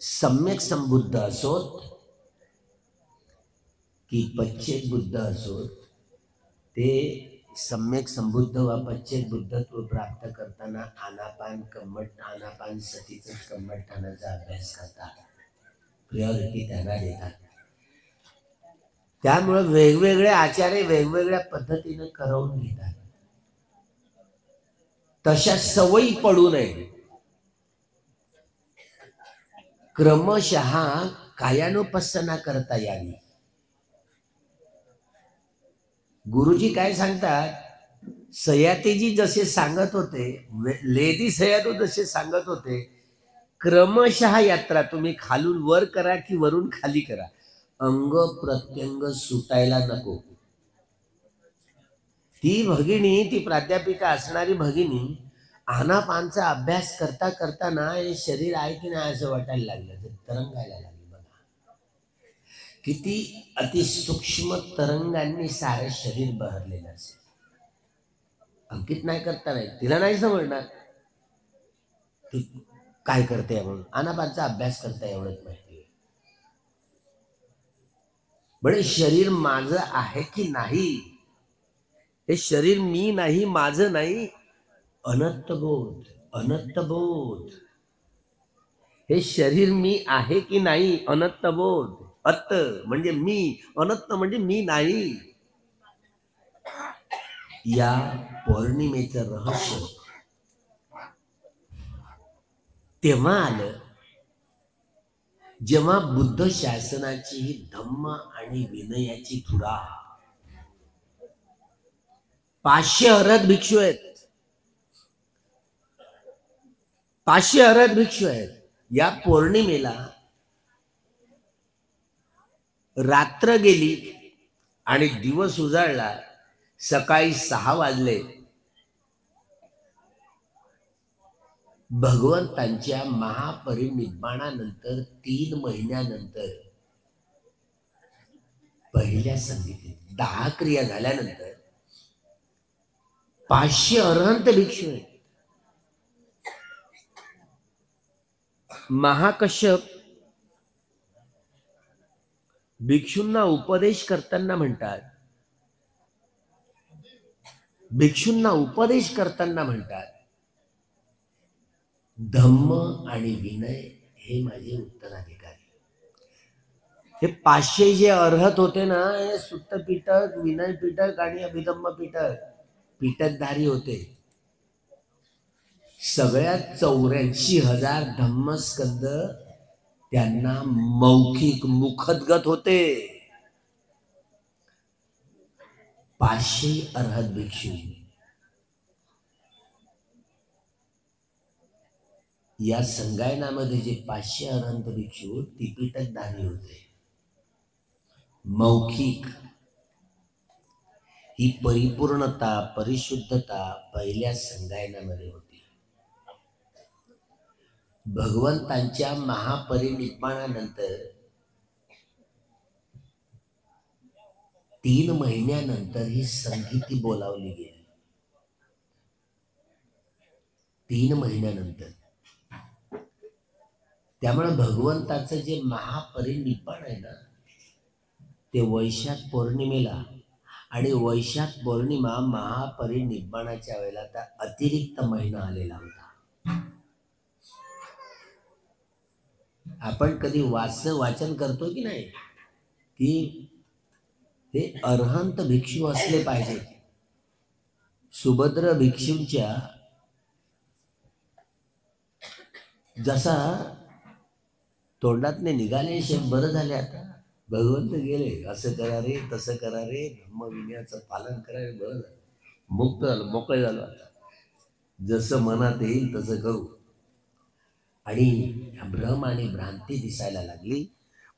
सम्यक संबुद्ध असोत की पश्चेत बुद्ध असोत, ते सम्यक संबुद्ध व पश्चेत बुद्धत्व प्राप्त करताना आनापान सतीचं कम्मठाणाचा अभ्यास करतात, प्रियॉरिटी त्यांना देतात. त्यामुळे वेगवेगळे आचार्य वेगवेगळ्या पद्धतीने करवून घेतात. तशा सवयी पडू नये. क्रमशः कायानुपස්සना करता यावी. गुरुजी काय सांगतात, सयातेजी जसे सांगत होते, लेदी सयादो जसे सांगत होते, क्रमशः यात्रा तुम्ही खालून वर करा की वरून खाली करा, अंग प्रत्यंग सुटायला नको. ती भगिनी, ती प्राध्यापिका असणारी भगिनी आनापानचा अभ्यास करता करताना हे शरीर आहे की नाही असं वाटायला लागलं, तरंगायला लागलं. बघा किती अतिसूक्ष्म तरंगांनी सारे शरीर बहरलेलं असेल. अंकित नाही करता नाही, तिला नाही समजणार ती काय करते म्हणून. आनापानचा अभ्यास करता एवढंच माहिती आहे. बळे शरीर माझं आहे की नाही, हे शरीर मी नाही, माझं नाही. अनंतबोध, अनंतबोध. हे शरीर मी आहे की नाही, अनंतबोध. अत म्हणजे मी, अनंत म्हणजे मी नाही. या पौर्णिमेचं रहस्य तेव्हा आलं जेव्हा बुद्ध शासनाची धम्म आणि विनयाची धुरा. 500 अरहत भिक्षू आहेत, 500 अरहत भिक्षू आहेत. या पौर्णिमेला रात्र गेली आणि दिवस उजाडला. सकाळी 6 वाजले. भगवंतांच्या महापरिनिर्वाणानंतर 3 महिन्यानंतर पहिल्या संगीतीत 10 क्रिया झाल्यानंतर 500 अरहंत भिक्षू आहेत. महाकश्यप भिक्षूंना उपदेश करताना म्हणतात, भिक्षूंना उपदेश करताना म्हणतात, धम्म आणि विनय हे माझे उत्तराधिकारी. हे 500 जे अर्हत होते ना, हे सुत्त पीठक, विनय पीठक आणि अभिधम्म पीठक पीठकधारी होते. सगळ्यात 84,000 धम्मस्कंद त्यांना मौखिक मुखदगत होते. 500 अर्हत भिक्षू या संगायनामध्ये जे 500 अरहंत भिक्षू त्रिपिटकधारी होते. मौखिक ही परिपूर्णता, परिशुद्धता पहिल्या संगायनामध्ये होती. भगवंतांच्या महापरिनिर्वाणानंतर 3 महिन्यानंतर ही संगीती बोलावली गेली. 3 महिन्यानंतर. त्यामुळे भगवंताचं जे महापरिनिर्वाण आहे ना, ते वैशाख पौर्णिमेला, आणि वैशाख पौर्णिमा महापरिनिर्वाणाच्या वेळेला त्या अतिरिक्त महिना आलेला होता. आपण कधी वाचन करतो की नाही, की हे अरहंत भिक्षू असले पाहिजे. सुभद्र भिक्षूंच्या जसा तोंडातने निघाले शब्द, बरं झाले आता भगवंत गेले, असं करा रे, तसं करा रे, धम्म विनयाचं पालन करा रे, बरं झालं, मुक्त झालं, मोकळे झालो. आता जसं मनात येईल तसं करू. आणि भ्रम आणि भ्रांती दिसायला लागली.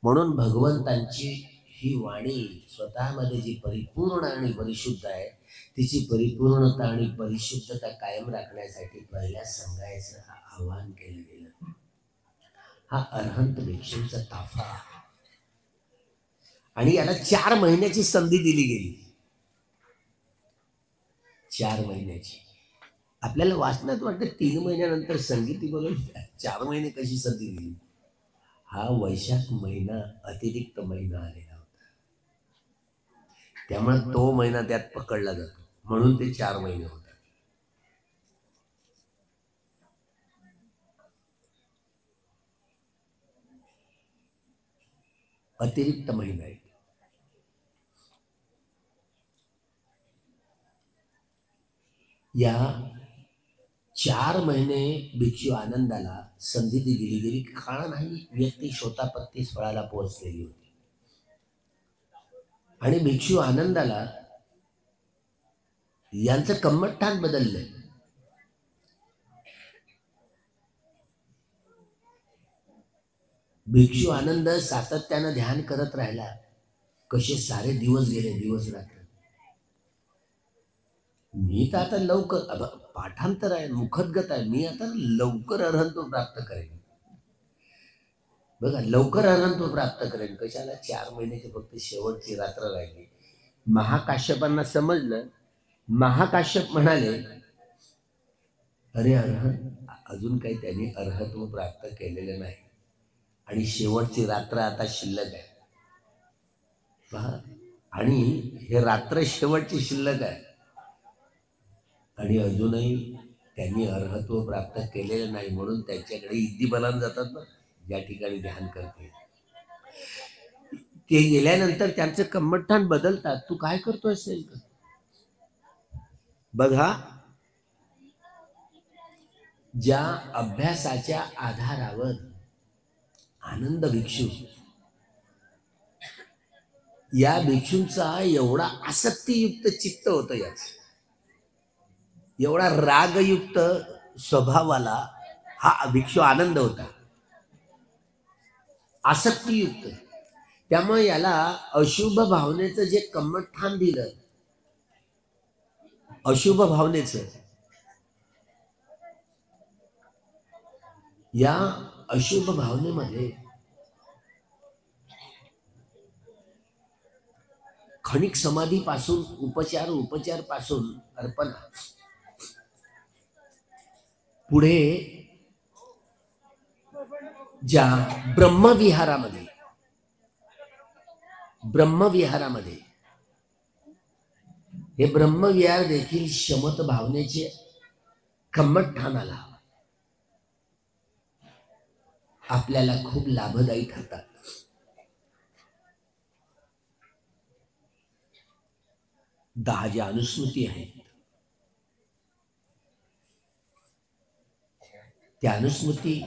म्हणून भगवंतांची ही वाणी स्वतःमध्ये जी परिपूर्ण आणि परिशुद्ध आहे, तिची परिपूर्णता आणि परिशुद्धता कायम राखण्यासाठी पहिल्या संगायचं आवाहन केलं गेलं. हा अरहंत भिक्षूंचा ताफा. आणि याला 4 महिन्याची संधी दिली गेली. 4 महिन्याची. आपल्याला वाचनात वाटतं 3 महिन्यानंतर संगीती बोलून 4 महिने कशी संधी दिली. हा वैशाख महिना अतिरिक्त महिना आलेला होता. त्यामुळे तो महिना त्यात पकडला जातो, म्हणून ते 4 महिने होतात. अतिरिक्त महिना आहे. या 4 महिने भिक्षू आनंदाला संधी दिली गेली. काळ नाही, व्यक्ती शोतापत्तीस फळाला पोहोचलेली होती. आणि भिक्षू आनंदाला यांचं कम्मठाण बदललंय. भिक्षू आनंद सातत्यानं ध्यान करत राहिला. कसे सारे दिवस गेले, दिवस रात्र. मी तर आता लवकर, पाठांतर आहे, मुखदगत आहे, मी आता लवकर अरहंत प्राप्त करेन. बघा, लवकर अनंत प्राप्त करेल. कशाला? 4 महिन्याची फक्त शेवटची रात्र राहिली. महाकाश्यपांना समजलं. महाकाश्यप म्हणाले, अरे अर्हत, अजून काही त्यांनी अर्हत्व प्राप्त केलेलं नाही आणि शेवटची रात्र आता शिल्लक आहे. पहा, आणि हे रात्र शेवटची शिल्लक आहे आणि अजूनही त्यांनी अर्हत्व प्राप्त केलेलं नाही. म्हणून त्यांच्याकडे इद्दीबलान जातात ना, ज्या ठिकाणी ध्यान करते. ते गेल्यानंतर त्यांचं कम्मठान बदलतात. तू काय करतो असेल का? बघा, ज्या अभ्यासाच्या आधारावर आनंद भिक्षू, या भिक्षूंचा एवढा आसक्तीयुक्त चित्त होतं, याच एवढा रागयुक्त स्वभावाला हा भिक्षू आनंद होता, आसक्तीयुक्त. त्यामुळे याला अशुभ भावनेचं जे कम्मठान दिलं, अशुभ भावनेचं, या अशुभ भावनेमध्ये खणिक समाधीपासून उपचार पासून अर्पणा, पुढे ज्या ब्रह्मविहारामध्ये हे ब्रह्मविहार देखील शमत भावनेचे कम्मठानाला आपल्याला खूप लाभदायी ठरतात. दहा ज्या अनुस्मृती आहेत, त्या अनुस्मृती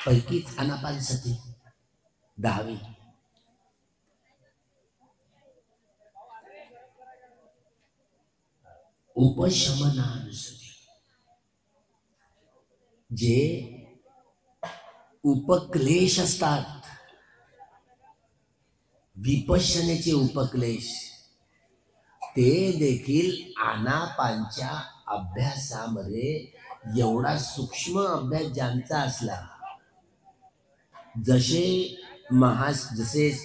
पैकीच आनापानसती 10वी. उपशमनानुसती, जे उपक्लेश असतात, विपश्यनेचे उपक्लेश, ते देखील आनापानच्या अभ्यासामध्ये एवढा सूक्ष्म अभ्यास ज्यांचा असला, जसे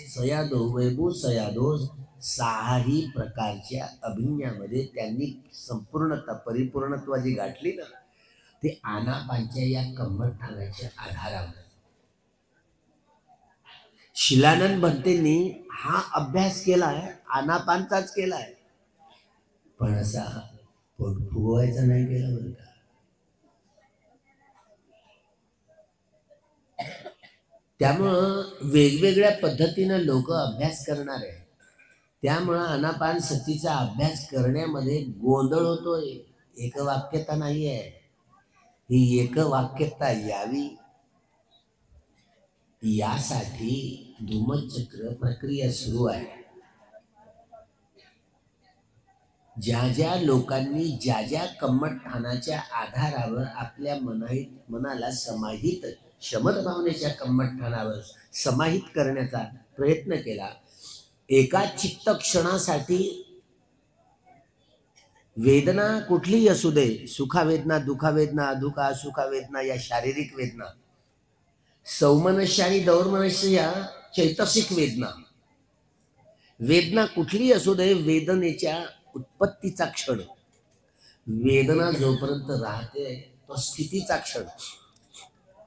सयादो वैभू सयादो 6ही प्रकारच्या अभिज्ञामध्ये त्यांनी संपूर्णता परिपूर्णत्वाची गाठली ना, ते आनापानच्या या कम्मठानाच्या आधारावर. शिलानंद भंतेंनी हा अभ्यास केलाय, आनापानचाच केलाय, पण असा पोट फुगवायचा नाही केला बरं का. त्यामुळं वेगवेगळ्या पद्धतीनं लोक अभ्यास करणार आहे. त्यामुळं आनापान सतीचा अभ्यास करण्यामध्ये गोंधळ होतोय, एकवाक्यता नाही आहे. ही एकवाक्यता यावी यासाठी धूमचक्र प्रक्रिया सुरू आहे. ज्या लोकांनी ज्या कम्मठानाच्या आधारावर आपल्या मनाला समाहित, शमत भावनेच्या कम्मठानावर समाहित करण्याचा प्रयत्न केला, एका चित्त क्षणासाठी वेदना कुठलीही असू दे, सुखावेदना, दुःखावेदना, अधुका सुखावेदना, या शारीरिक वेदना, सौमनस्य आणि दौर्मनस्य या चैतसिक वेदना कुठलीही असू दे, वेदनेच्या उत्पत्तीचा क्षण, वेदना जोपर्यंत राहते तो स्थितीचा क्षण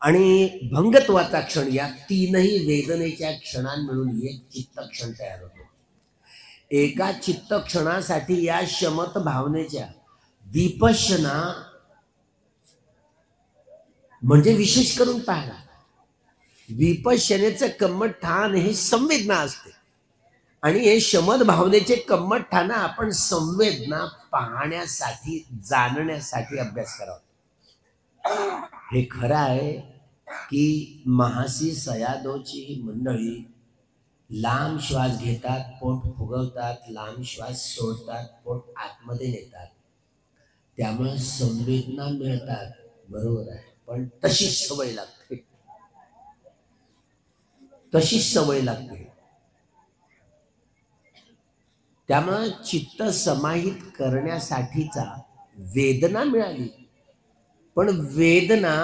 आणि भंगत्वाचा क्षण, या तीनही वेदनेच्या क्षणां मिळून एक चित्त क्षण तयार होतो. एका चित्त क्षणासाठी या शमत भावनेच्या विपश्यना, म्हणजे विशेष करून पाहणं, विपश्यनेचं कम्मठान हे संवेदना असते आणि हे शमत भावनेचे कम्मठान आपण संवेदना पाहण्यासाठी, जाणण्यासाठी अभ्यास करावा. हे खरं आहे की महासी सयादोची मंडळी लांब श्वास घेतात, पोट फुगवतात, लांब श्वास सोडतात, पोट आतमध्ये नेतात, त्यामुळे संवेदना मिळतात, बरोबर आहे. पण तशीच सवय लागते, तशीच सवय लागते. त्यामुळे चित्त समाहित करण्यासाठीचा वेदना मिळाली, पण वेदना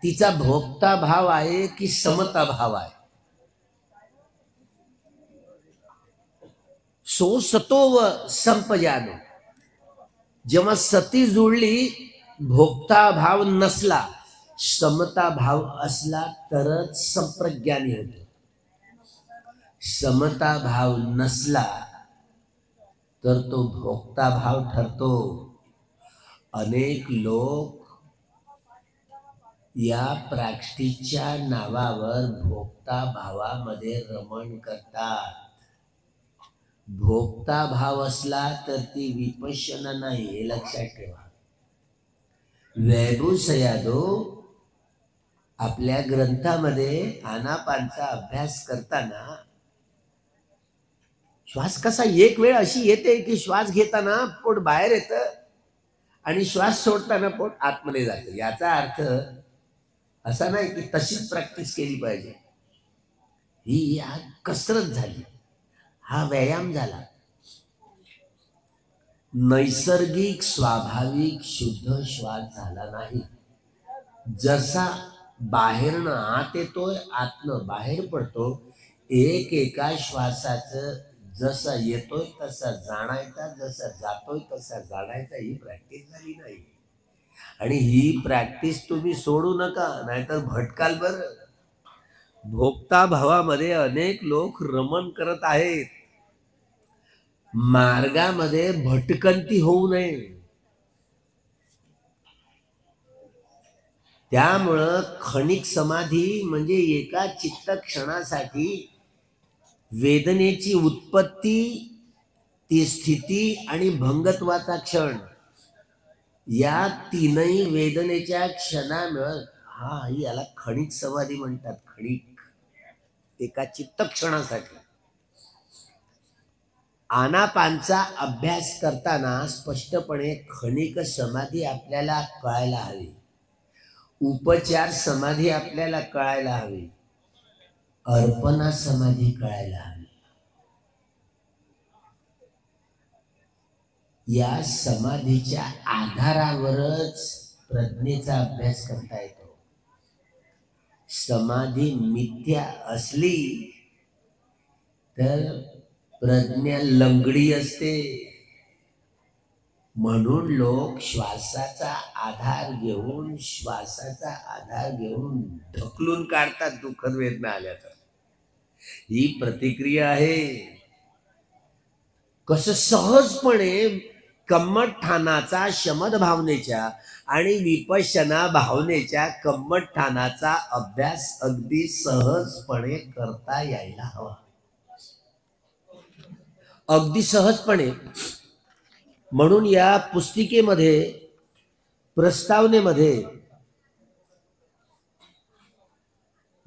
तिचा भोक्ता भाव आहे की समता भाव आहे? सो सतोव संपजानो, जेव्हा सती जुळली भोक्ता भाव नसला, समता भाव असला तरच संप्रज्ञानी होतो. समता भाव नसला तर तो भोक्ता भाव ठरतो. अनेक लोक या प्राक्ष्टीच्या नावावर भोक्ता भावामध्ये रमण करतात. भोक्ता भाव असला तर ती विपश्यना नाही, हे लक्षात ठेवा. वैभव सयादो आपल्या ग्रंथामध्ये आनापानचा अभ्यास करताना श्वास कसा एक वेळ अशी येते की श्वास घेताना पोट बाहेर येतं आणि श्वास सोडताना पोट आतमध्ये जातं. याचा अर्थ असा नाही की तशीच प्रॅक्टिस केली पाहिजे. ही कसरत झाली, हा व्यायाम झाला. नैसर्गिक स्वाभाविक शुद्ध श्वास झाला नाही. जसा बाहेरनं आत येतोय, आतनं बाहेर पडतो, एक एका श्वासाचं जसं येतोय तसा जाणायचा, जसा जातोय तसा जाणायचा, ही प्रॅक्टिस झाली नाही. आणि ही प्रॅक्टिस तुम्ही सोडू नका, नाहीतर भटकाल. बरं, भोक्ता भावामध्ये अनेक लोक रमण करत आहेत. मार्गामध्ये भटकंती होऊ नये. त्यामुळं क्षणिक समाधी म्हणजे एका चित्त क्षणासाठी वेदनेची उत्पत्ती, ती स्थिती आणि भंगत्वाचा क्षण, या तीनही वेदनेच्या क्षणानं याला क्षणिक समाधी म्हणतात. क्षणिक, एका चित्त क्षणासाठी. आनापानचा अभ्यास करताना स्पष्टपणे क्षणिक समाधी आपल्याला कळायला हवी, उपचार समाधी आपल्याला कळायला हवी, अर्पणा समाधी कळायला हवी. या समाधीच्या आधारावरच प्रज्ञेचा अभ्यास करता येतो. समाधी मिथ्या असली तर प्रज्ञा लंगडी असते. म्हणून लोक श्वासाचा आधार घेऊन ढकलून काढतात दुःखद वेदना आल्या तर. ही प्रतिक्रिया आहे. कसं सहजपणे कम्मठानाचा शमद भावनेच्या आणि विपश्यना भावनेच्या कम्मठानाचा अभ्यास अगदी सहजपणे करता यायला हवा. अगदी सहजपणे. म्हणून या पुस्तिकेमध्ये, प्रस्तावनेमध्ये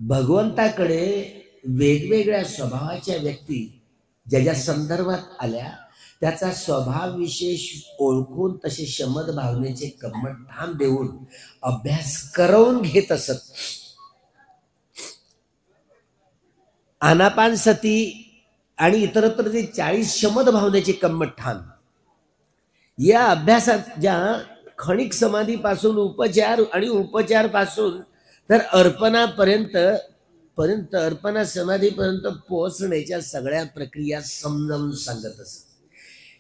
भगवंताकडे वेगवेगळ्या स्वभावाच्या व्यक्ती ज्या संदर्भात आल्या, त्याचा स्वभाव विशेष ओळखून तसे शमद भावनेचे कम्मठान देऊन अभ्यास करवून घेत असत. आनापान सती आणि इतरत्र ते 40 शमद भावनेचे कम्मठान या अभ्यासात ज्या क्षणिक समाधीपासून उपचार आणि उपचार पासून तर अर्पणापर्यंत अर्पणा समाधीपर्यंत पोहोचण्याच्या सगळ्या प्रक्रिया समजावून सांगत असत.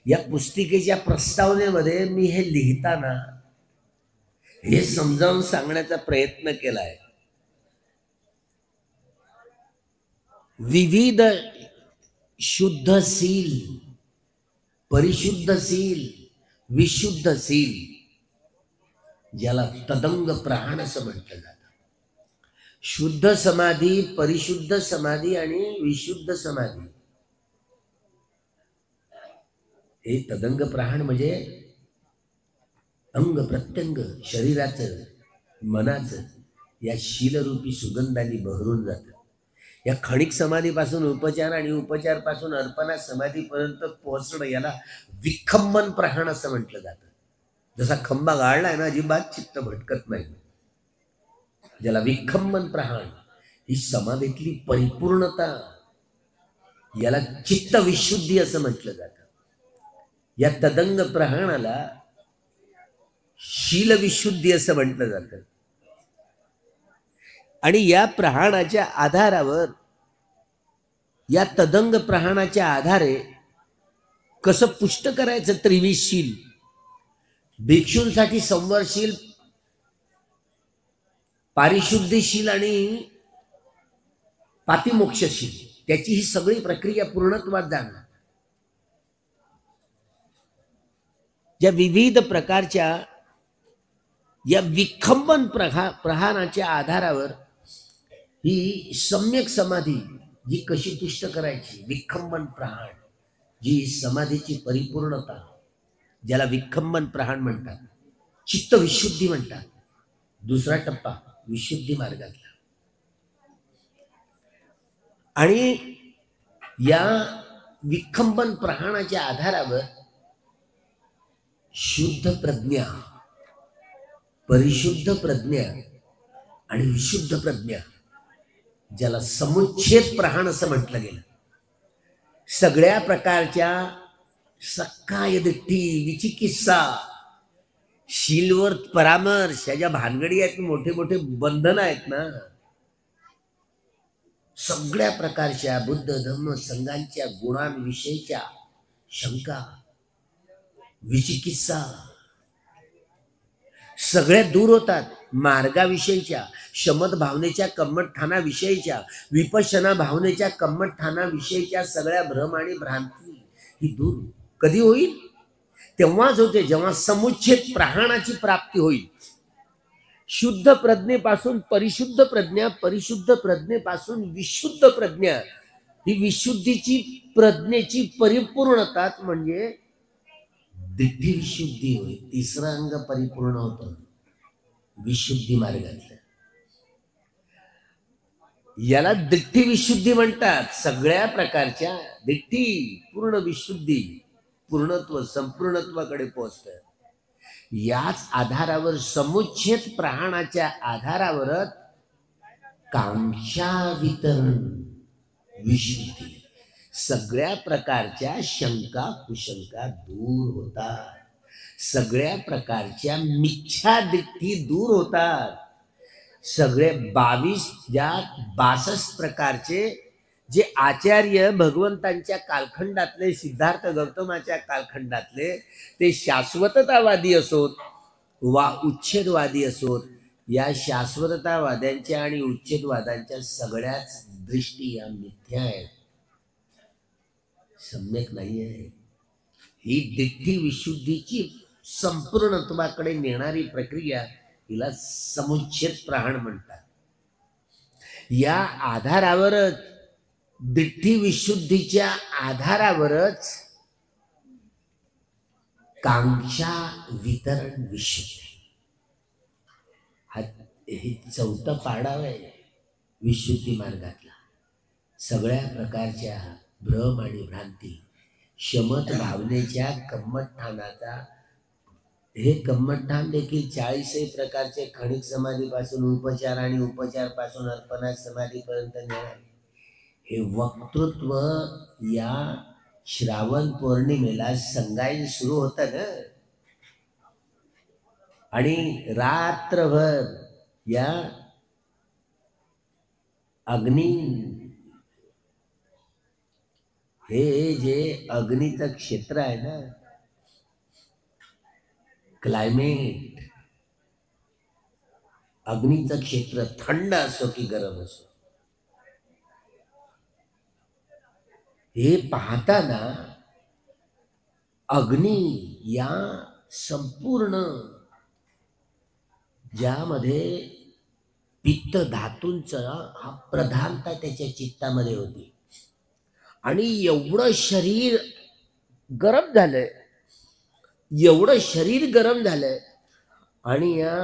या पुस्तिकेच्या प्रस्तावनेमध्ये मी हे लिहिताना हे समजावून सांगण्याचा प्रयत्न केलाय. विविध शुद्धशील, परिशुद्धशील, विशुद्धशील, ज्याला तदंग प्राण असं म्हटलं जातं. शुद्ध समाधी, परिशुद्ध समाधी आणि विशुद्ध समाधी, हे तदंग प्राण म्हणजे अंग प्रत्यंग शरीराचं, मनाचं या शीलरूपी सुगंधाने बहरून जातं. या क्षणिक समाधीपासून उपचार आणि उपचार पासून अर्पणा समाधीपर्यंत पोहोचणं याला विखंबन प्रहाण असं म्हटलं जातं. जसा खंबा गाळलाय ना, अजिबात चित्त भटकत नाही, ज्याला विखंबन प्रहाण, ही समाधीतली परिपूर्णता, याला चित्त विशुद्धी असं म्हटलं जातं. या तदंग प्रहाणाला शील विशुद्धी असं म्हटलं जातं. आणि या प्रहाणाच्या आधारावर, या तदंग प्रहाणाच्या आधारे कसं पुष्ट करायचं त्रिविशील, भिक्षूंसाठी संवरशील, पारिशुद्धीशील आणि पातिमोक्षशील, त्याची ही सगळी प्रक्रिया पूर्णत्वात जाणार. ज्या विविध प्रकारच्या या विखंबन प्रहाराच्या आधारावर ही सम्यक समाधी जी कशी पुष्ट करायची, विखंबन प्रहाण, जी समाधीची परिपूर्णता, ज्याला विखंबन प्रहाण म्हणतात, चित्त विशुद्धी म्हणतात. दुसरा टप्पा विशुद्धी मार्गातला. आणि या विखंबन प्रहाणाच्या आधारावर शुद्ध प्रज्ञा, परिशुद्ध प्रज्ञा आणि विशुद्ध प्रज्ञा, ज्याला समुच्छेद प्रहाण असं म्हटलं गेलं, सगळ्या प्रकारच्या सक्काय दिट्ठी, विचिकित्सा, शीलवर परामर्श, ह्या ज्या भानगडी आहेत, मोठे मोठे बंधन आहेत ना, सगळ्या प्रकारच्या बुद्ध धम्म संघांच्या गुणांविषयीच्या शंका, विचिकित्सा सगळ्या दूर होतात. मार्गाविषयीच्या, शमत भावनेच्या कम्मठाणाविषयीच्या, विपश्यना भावनेच्या कम्मठाणाविषयीच्या सगळ्या भ्रम आणि भ्रांती ही दूर कधी होईल? तेव्हाच होते जेव्हा समुच्छेद प्रहाणाची प्राप्ती होईल. शुद्ध प्रज्ञेपासून परिशुद्ध प्रज्ञा, परिशुद्ध प्रज्ञेपासून विशुद्ध प्रज्ञा, ही विशुद्धीची प्रज्ञेची परिपूर्णता म्हणजे दिट्ठी विशुद्धी होईल. तिसरं अंग परिपूर्ण होतं विशुद्धी मार्गातलं. याला दिट्ठी विशुद्धी म्हणतात. सगळ्या प्रकारच्या दिट्ठी, पूर्ण विशुद्धी, पूर्णत्व, संपूर्णत्वाकडे पोहोचतं. याच आधारावर समुच्छेद प्रहाणाच्या आधारावरच कांक्षा वितरण विशुद्धी, सगळ्या प्रकारच्या शंका कुशंका दूर होतात, सगळ्या प्रकारच्या मिथ्या दिट्ठी दूर होतात. सगळे 62 प्रकारचे जे आचार्य भगवंतांच्या कालखंडातले, सिद्धार्थ गौतमाच्या कालखंडातले, ते शाश्वततावादी असोत वा उच्छेदवादी असोत, या शाश्वततावाद्यांच्या आणि उच्छेदवादांच्या सगळ्याच दृष्टी या मिथ्या आहेत, सम्यक नाही आहे. ही दिट्ठी विशुद्धीची संपूर्णत्वाकडे नेणारी प्रक्रिया, हिला समुच्छेद प्रहाण म्हणतात. या आधारावरच, दिट्ठी विशुद्धीच्या आधारावरच कांक्षा वितरण विशुद्धी, हा हे चौथा पाडाव आहे विशुद्धी मार्गातला. सगळ्या प्रकारच्या भ्रम आणि भ्रांती, शमत भावनेच्या कम्मठाणाचा, हे कम्मठाण देखील 40 प्रकारचे खणिक समाधीपासून उपचार आणि उपचार पासून अर्पणा समाधीपर्यंत नेणारे हे वक्तृत्व या श्रावण पौर्णिमेला संगायन सुरू होतं ना. आणि रात्रभर या अग्नी, हे जे अग्नीचं क्षेत्र आहे ना, क्लायमेट, अग्नीचं क्षेत्र थंड असो की गरम असो, हे पाहताना अग्नी या संपूर्ण ज्यामध्ये पित्त धातूंचा हा प्रधानता त्याच्या चित्तामध्ये होती. आणि एवढं शरीर गरम झालंय, एवढं शरीर गरम झालंय, आणि या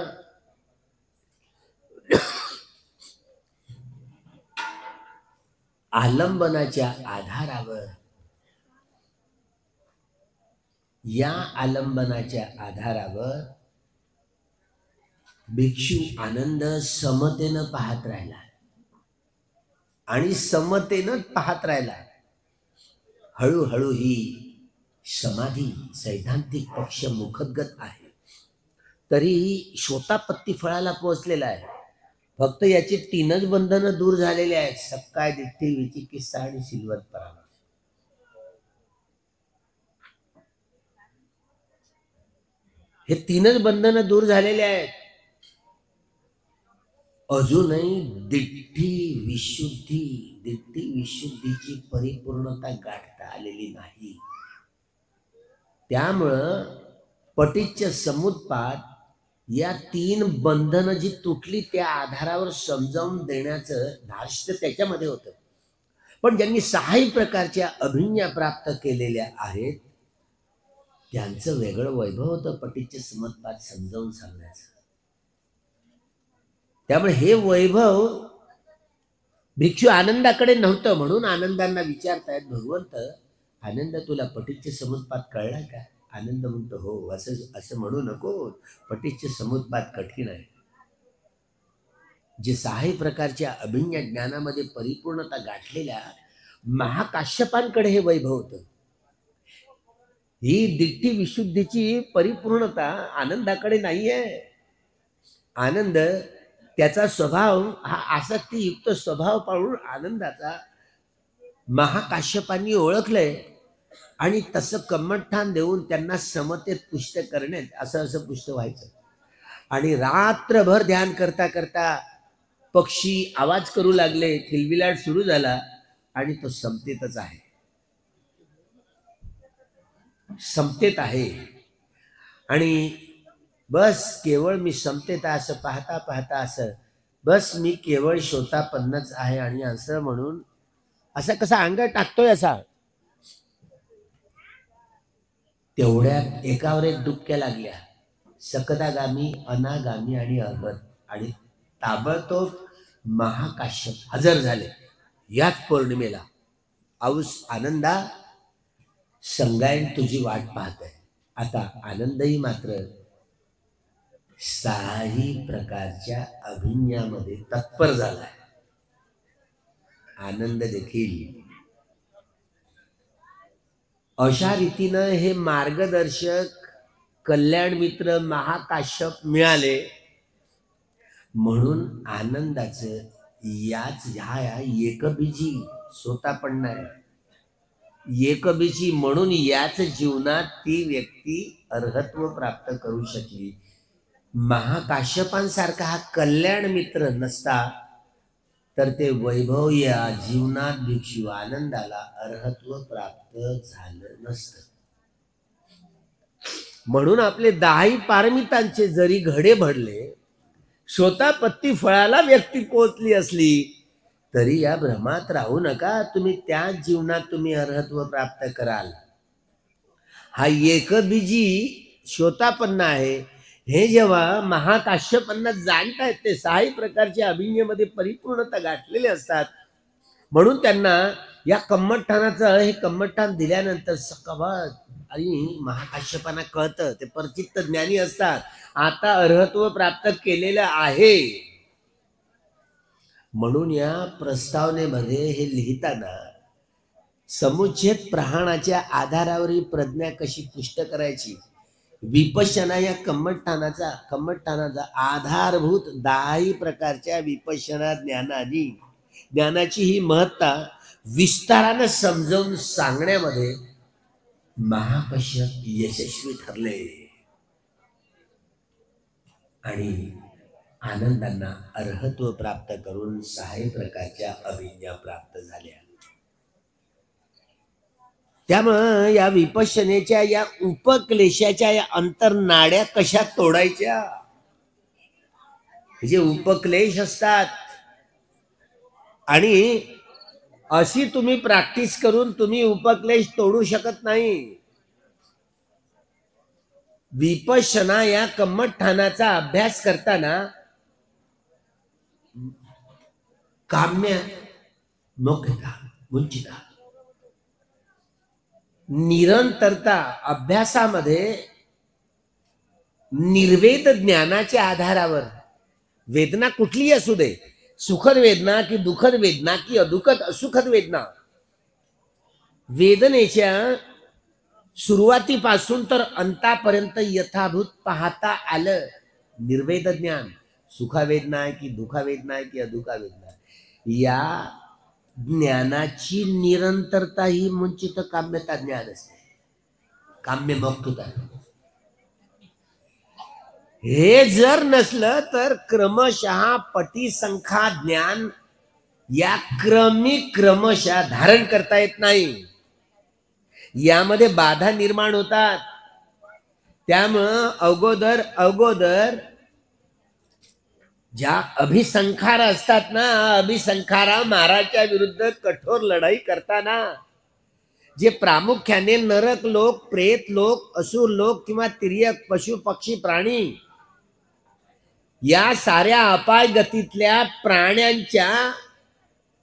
आलंबनाच्या आधारावर, या आलंबनाच्या आधारावर भिक्षू आनंद समतेनं पाहत राहिला, आणि समतेनं पाहत राहिला. हळूहळू ही समाधी सैद्धांतिक पक्ष मुखगत आहे, तरी शोतापत्ती फळाला पोहोचलेला आहे. फक्त याची तीनच बंधनं दूर झालेली आहेत: सक्काय, दिठ्ठी, विचिकित्सा आणि सिल्वत परामर्श. हे तीनच बंधनं दूर झालेले आहेत. अजूनही दिठ्ठी विशुद्धीची परिपूर्णता गाठता आलेली नाही. त्यामुळं पटिच्च समुत्पाद या तीन बंधनं जी तुटली त्या आधारावर समजावून देण्याचं धार्ष्ट त्याच्यामध्ये होतं. पण ज्यांनी 6 प्रकारच्या अभिज्ञा प्राप्त केलेल्या आहेत त्यांचं वेगळं वैभव होतं पटिच्च समुत्पाद समजावून सांगण्याचं. त्यामुळे हे वैभव भिक्षू आनंदाकडे नव्हतं. म्हणून आनंदांना विचारतायत, भगवंत आनंद तुला पटिच्च समुत्पाद कळला का? आनंद म्हणतो, हो. असं म्हणू नको, पटिच्च समुत्पाद कठीण आहे. जे 6 प्रकारच्या अभिज्ञा ज्ञानामध्ये परिपूर्णता गाठलेल्या महाकाश्यपांकडे हे वैभव होतं. ही दिठ्ठी विशुद्धीची परिपूर्णता आनंदाकडे नाहीये. आनंद त्याचा स्वभाव हा आसक्तीयुक्त स्वभाव पाहून आनंदाचा महाकाश्यपांनी ओळखलंय आणि तसं कम्मठान देऊन त्यांना समतेत पुष्ट करण्यात असं पुष्ट व्हायचं. आणि रात्रभर ध्यान करता करता पक्षी आवाज करू लागले, किलबिलाट सुरू झाला आणि तो समतेतच आहे, समतेत आहे. आणि बस केवळ मी समतेत आहे असं पाहता पाहता असं बस मी केवळ श्रोतापन्नच आहे आणि असं म्हणून असा कसा अंग टाकतोय असा. तेवढ्यात एकावर एक डुबक्या लागल्या, सकदागामी, अनागामी आणि अर्हत. आणि ताबडतोब महाकाश्यप हजर झाले याच पौर्णिमेला. औस आनंदा, संगायन तुझी वाट पाहत आहे. आता आनंदही मात्र 6 प्रकारच्या अभिज्ञामध्ये तत्पर झालाय. आनंद देखील अशा रीतीनं हे मार्गदर्शक कल्याण मित्र महाकाश्यप मिळाले. म्हणून आनंदाचं ह्या एकबीजी स्वतःपण नाही, एकबीजी म्हणून याच जीवनात ती व्यक्ती अर्हत्व प्राप्त करू शकली. महाकाश्यपांसारखा हा कल्याण मित्र नसता तर ते वैभव या जीवनात भिक्षू आनंदाला अर्हत्व प्राप्त झालं नसतं. म्हणून आपले 10 पारमितांचे जरी घडे भरले, स्वतःपत्ती फळाला व्यक्ती पोचली असली तरी या भ्रमात राहू नका. तुम्ही त्याच जीवनात तुम्ही अर्हत्व प्राप्त कराल. हा एकबीजी श्रोतापन्न आहे हे जेव्हा महाकाश्यपांना जाणतायत, ते 6 प्रकारच्या अभिज्ञेमध्ये परिपूर्णता गाठलेले असतात. म्हणून त्यांना या कम्मठानाचं हे कम्मठान दिल्यानंतर सकवात आणि महाकाश्यपांना कळतं, ते परचित्त ज्ञानी असतात, आता अर्हत्व प्राप्त केलेलं आहे. म्हणून या प्रस्तावनेमध्ये हे लिहिताना समुच्छेद प्रहाणाच्या आधारावर ही प्रज्ञा कशी पुष्ट करायची, विपश्यना या कम्मठानाचा आधारभूत 10 प्रकारच्या विपश्यना ज्ञानाची ही महत्ता विस्तारानं समजावून सांगण्यामध्ये महाकाश्यप यशस्वी ठरले आणि आनंदांना अर्हत्व प्राप्त करून 6 प्रकारच्या अभिज्ञा प्राप्त झाल्या. त्यामुळे या विपश्यनेच्या या उपक्लेशाच्या या अंतर्नाड्या कशा तोडायच्या. जे उपक्लेश असतात आणि अशी तुम्ही प्रॅक्टिस करून तुम्ही उपक्लेश तोडू शकत नाही. विपश्यना या कम्मठानाचा अभ्यास करताना काम्य मोक्षता वंचिता निरंतरता अभ्यासामध्ये निर्वेद ज्ञानाच्या आधारावर वेदना कुठलीही असू दे, सुखद वेदना की दुःखद वेदना की अदुःखद असुखद वेदना, वेदनेच्या सुरुवातीपासून तर अंतापर्यंत यथाभूत पाहता आलं निर्वेद ज्ञान. सुखावेदना आहे की दुखावेदना आहे की अदुखावेदना आहे, या ज्ञानाची निरंतरता ही मुंचित काम्यता ज्ञान असते, काम्य मक्तुता. हे जर नसलं तर क्रमशः पटीसंख्या ज्ञान या क्रमशः धारण करता येत नाही, यामध्ये बाधा निर्माण होतात. त्यामुळं अगोदर ज्या अभिसंखार असतात ना, अभिसंखारा महाराजच्या विरुद्ध कठोर लढाई करताना जे प्रामुख्याने नरक लोक, प्रेत लोक, असुर लोक किंवा तिर्यक पशु पक्षी प्राणी या साऱ्या अपाय गतीतल्या प्राण्यांच्या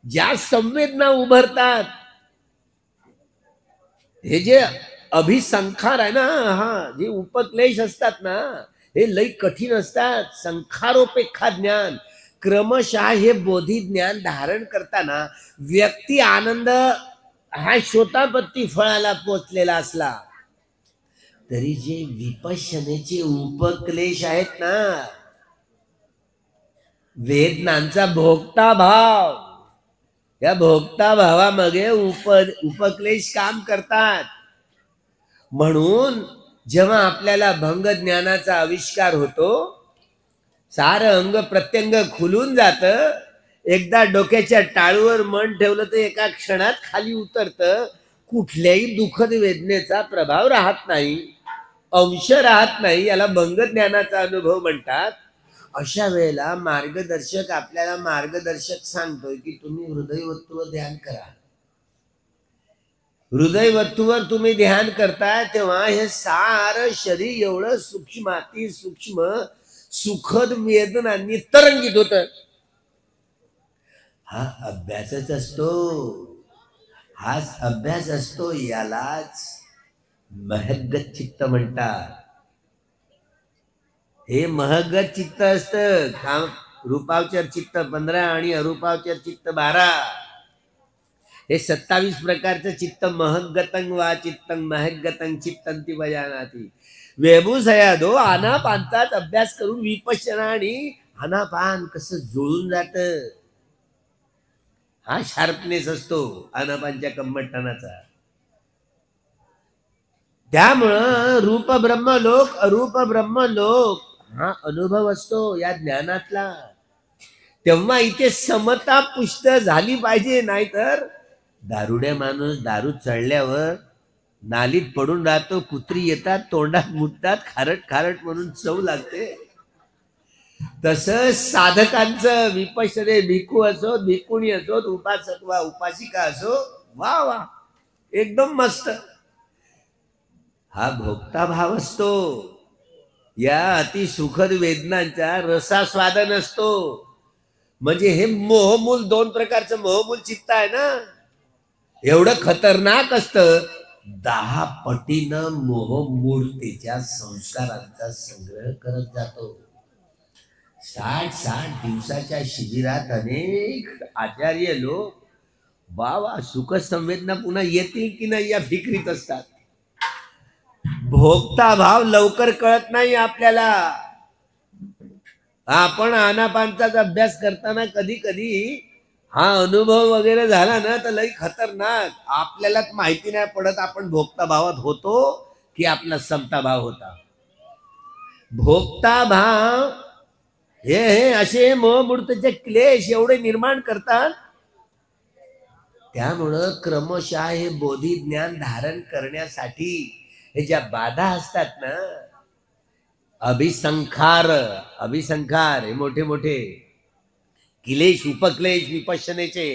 ज्या संवेदना उभरतात, हे जे अभिसंखार आहे ना, हा जे उपक्लेश असतात ना, हे लई कठीण असतात. संखारोपेक्षा ज्ञान क्रमशः हे बोधी ज्ञान धारण करताना व्यक्ती आनंद हा शोतापत्ती फळाला पोचलेला असला तरी जे विपश्यनेचे उपक्लेश आहेत ना, वेदनांचा भोगता भाव, या भोगता भावामध्ये उपक्लेश काम करतात. म्हणून जेव्हा आपल्याला भंग ज्ञानाचा आविष्कार होतो, सारं अंग प्रत्यंग खुलून जातं, एकदा डोक्याच्या टाळूवर मन ठेवलं तर एका क्षणात खाली उतरतं, कुठल्याही दुःखद वेदनेचा प्रभाव राहत नाही, अंश राहत नाही, याला भंग ज्ञानाचा अनुभव म्हणतात. अशा वेळेला मार्गदर्शक आपल्याला मार्गदर्शक सांगतोय की तुम्ही हृदयवत्तूवर ध्यान करा. हृदयवत्तूवर तुम्ही ध्यान करताय तेव्हा हे सारं शरीर एवढं सूक्ष्माती सूक्ष्म सुखद वेदनांनी तरंगित होत. हा अभ्यासच असतो, हाच अभ्यास असतो, यालाच महगत चित्त म्हणतात. हे महगत चित्त असतं. काम रूपावचर चित्त 15 आणि अरूपावचर चित्त 12, हे 27 प्रकारचं चित्त महगतंग वा चित्तंग महगतंग चित्तंती बजानाती. वेबूसयादो आनापानचाच अभ्यास करून विपश्यना आणि आनापान कसं जुळून जात, हा शार्पनेस असतो आनापानच्या कम्मटनाचा. त्यामुळं रूप ब्रह्मलोक अरूप ब्रह्मलोक हा अनुभव असतो या ज्ञानातला. तेव्हा इथे समता पुष्ट झाली पाहिजे, नाहीतर दारुड्या माणूस दारू चढल्यावर नालीत पडून राहतो, कुत्री येतात तोंडात मुटतात, खारट खारट म्हणून चव लागते. तसं साधकांचं विपश्यने भिक्खू असो, भिक्खुणी असो, उपासक वा उपासिका असो, वा वा एकदम मस्त. हा भोगता भाव असतो, या अति सुखद वेदनांचा रसास्वादन असतो. म्हणजे हे मोहमूल 2 प्रकारचं मोहमूल चित्त आहे ना, एवढं खतरनाक असतं. 10 पटीनं मोहमूर्तीच्या संस्कारांचा संग्रह करत जातो. 60 दिवसाच्या शिबिरात अनेक आचार्य लोक बाबा सुख संवेदना पुन्हा येतील की नाही या फिक्रीत असतात. भोगता भाव लवकर कळत नाही आपल्याला. आपण आनापानचाच अभ्यास करताना कधी कधी हा अनुभव वगैरे झाला ना तर लई खतरनाक, आपल्यालाच माहिती नाही पडत आपण भोगता भावात होतो की आपला समता भाव होता. भोगता भाव हे असे मोहमूर्तीचे क्लेश एवढे निर्माण करतात. त्यामुळं क्रमशः हे बोधी ज्ञान धारण करण्यासाठी हे ज्या बाधा असतात ना, अभिसंखार हे मोठे मोठे क्लेश उपक्लेश विपश्यनेचे,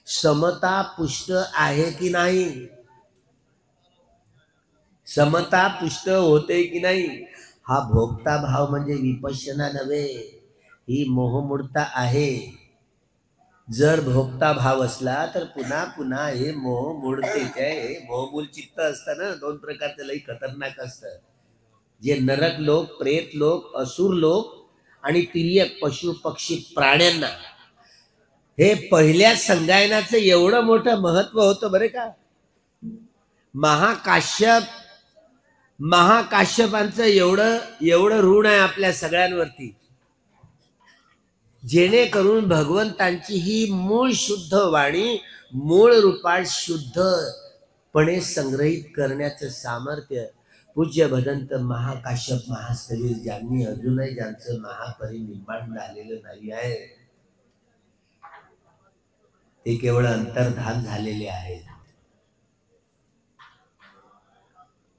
समता पुष्ट आहे की नाही, समता पुष्ट होते की नाही, हा भोगता भाव म्हणजे विपश्यना नव्हे, ही मोहमूर्ता आहे. जर भोगता भाव असला तर पुन्हा पुन्हा हे मोहमूर्तेचे हे मोहमूल चित्त असतं ना, 2 प्रकारचं लई खतरनाक असतं. जे नरक लोक, प्रेत लोक, असुर लोक आणि तिर्यक पशु पक्षी प्राण्यांना हे पहिल्या संगायनाचं एवढं मोठं महत्व होतं बरे का. महाकाश्यपांचं एवढं ऋण आहे आपल्या सगळ्यांवरती. जेणेकरून भगवंतांची ही मूळ शुद्ध वाणी मूळ रूपात शुद्धपणे संग्रहित करण्याचं सामर्थ्य पूज्य भदंत महाकाश्यप महास्थवीर ज्यांनी अजूनही ज्यांचं महापरिनिर्वाण झालेलं नाही आहे ते केवळ अंतर्धान झालेले आहेत.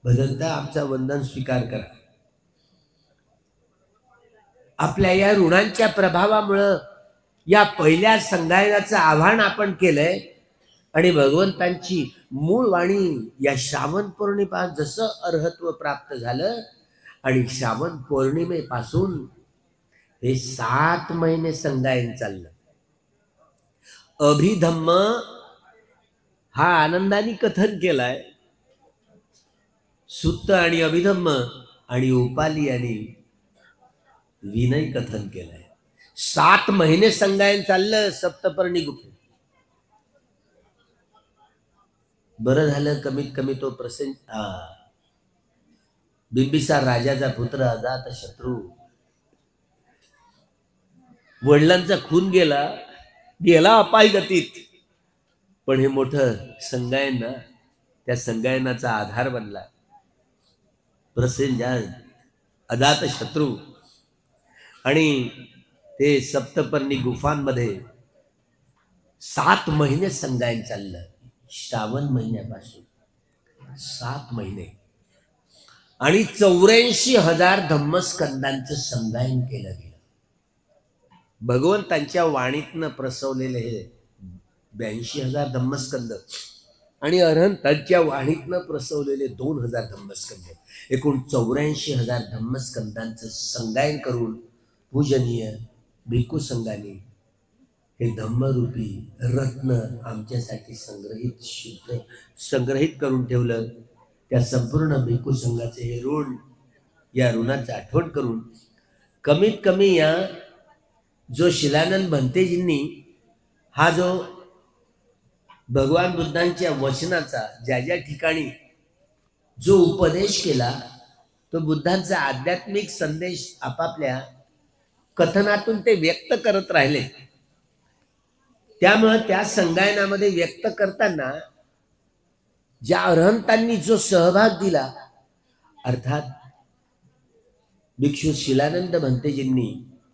भदंता आमचा वंदन स्वीकार करा. आपल्या या ऋणांच्या प्रभावामुळं या पहिल्या संगायनाचं आव्हान आपण केलंय आणि भगवंतांची मूळ वाणी या श्रावण पौर्णिमेपासून जसं अर्हत्व प्राप्त झालं आणि श्रावण पौर्णिमेपासून हे 7 महिने संगायन चाललं. अभिधम्म हा आनंदाने कथन केलाय. सुत्त आणि अभिधम्म आणि उपाली आणि विनय कथन केलंय. 7 महिने संगायन चाललं सप्तपर्णी गुफेत. बरं झालं कमीत कमी तो प्रसन्न बिंबिसार राजाचा पुत्र अजात शत्रू वडिलांचा खून गेला अपाय गतीत, पण हे मोठं संगायन ना त्या संगायनाचा आधार बनला. प्रसेनजात अजात शत्रू आणि ते सप्तपर्णी गुफांमध्ये 7 महिने संगायन चाललं. श्रावण महिन्यापासून 7 महिने आणि 84,000 धम्मस्कंदांचं संगायन केलं गेलं. भगवंतांच्या वाणीतनं प्रसवलेले हे 82,000 धम्मस्कंद आणि अरहंतांच्या वाणीतनं प्रसवलेले 2,000 धम्मस्कंद, एकूण 84,000 धम्मस्कंदांचं संगायन करून पूजनीय भिक्खू संघाने हे धम्मरूपी रत्न आमच्यासाठी संग्रहित करून ठेवलं. त्या संपूर्ण भिक्खू संघाचे हे ऋण, या ऋणाची आठवण करून कमीत कमी या जो शिलानंद भंतेजींनी हा जो भगवान बुद्धांच्या वचनाचा ज्या ज्या ठिकाणी जो उपदेश केला तो बुद्धांचा आध्यात्मिक संदेश आपापल्या कथनातून ते व्यक्त करत राहिले. त्यामुळे त्या संगायनामध्ये व्यक्त करताना ज्या अरहंतांनी जो सहभाग दिला, अर्थात भिक्षू शिलानंद भंतेजींनी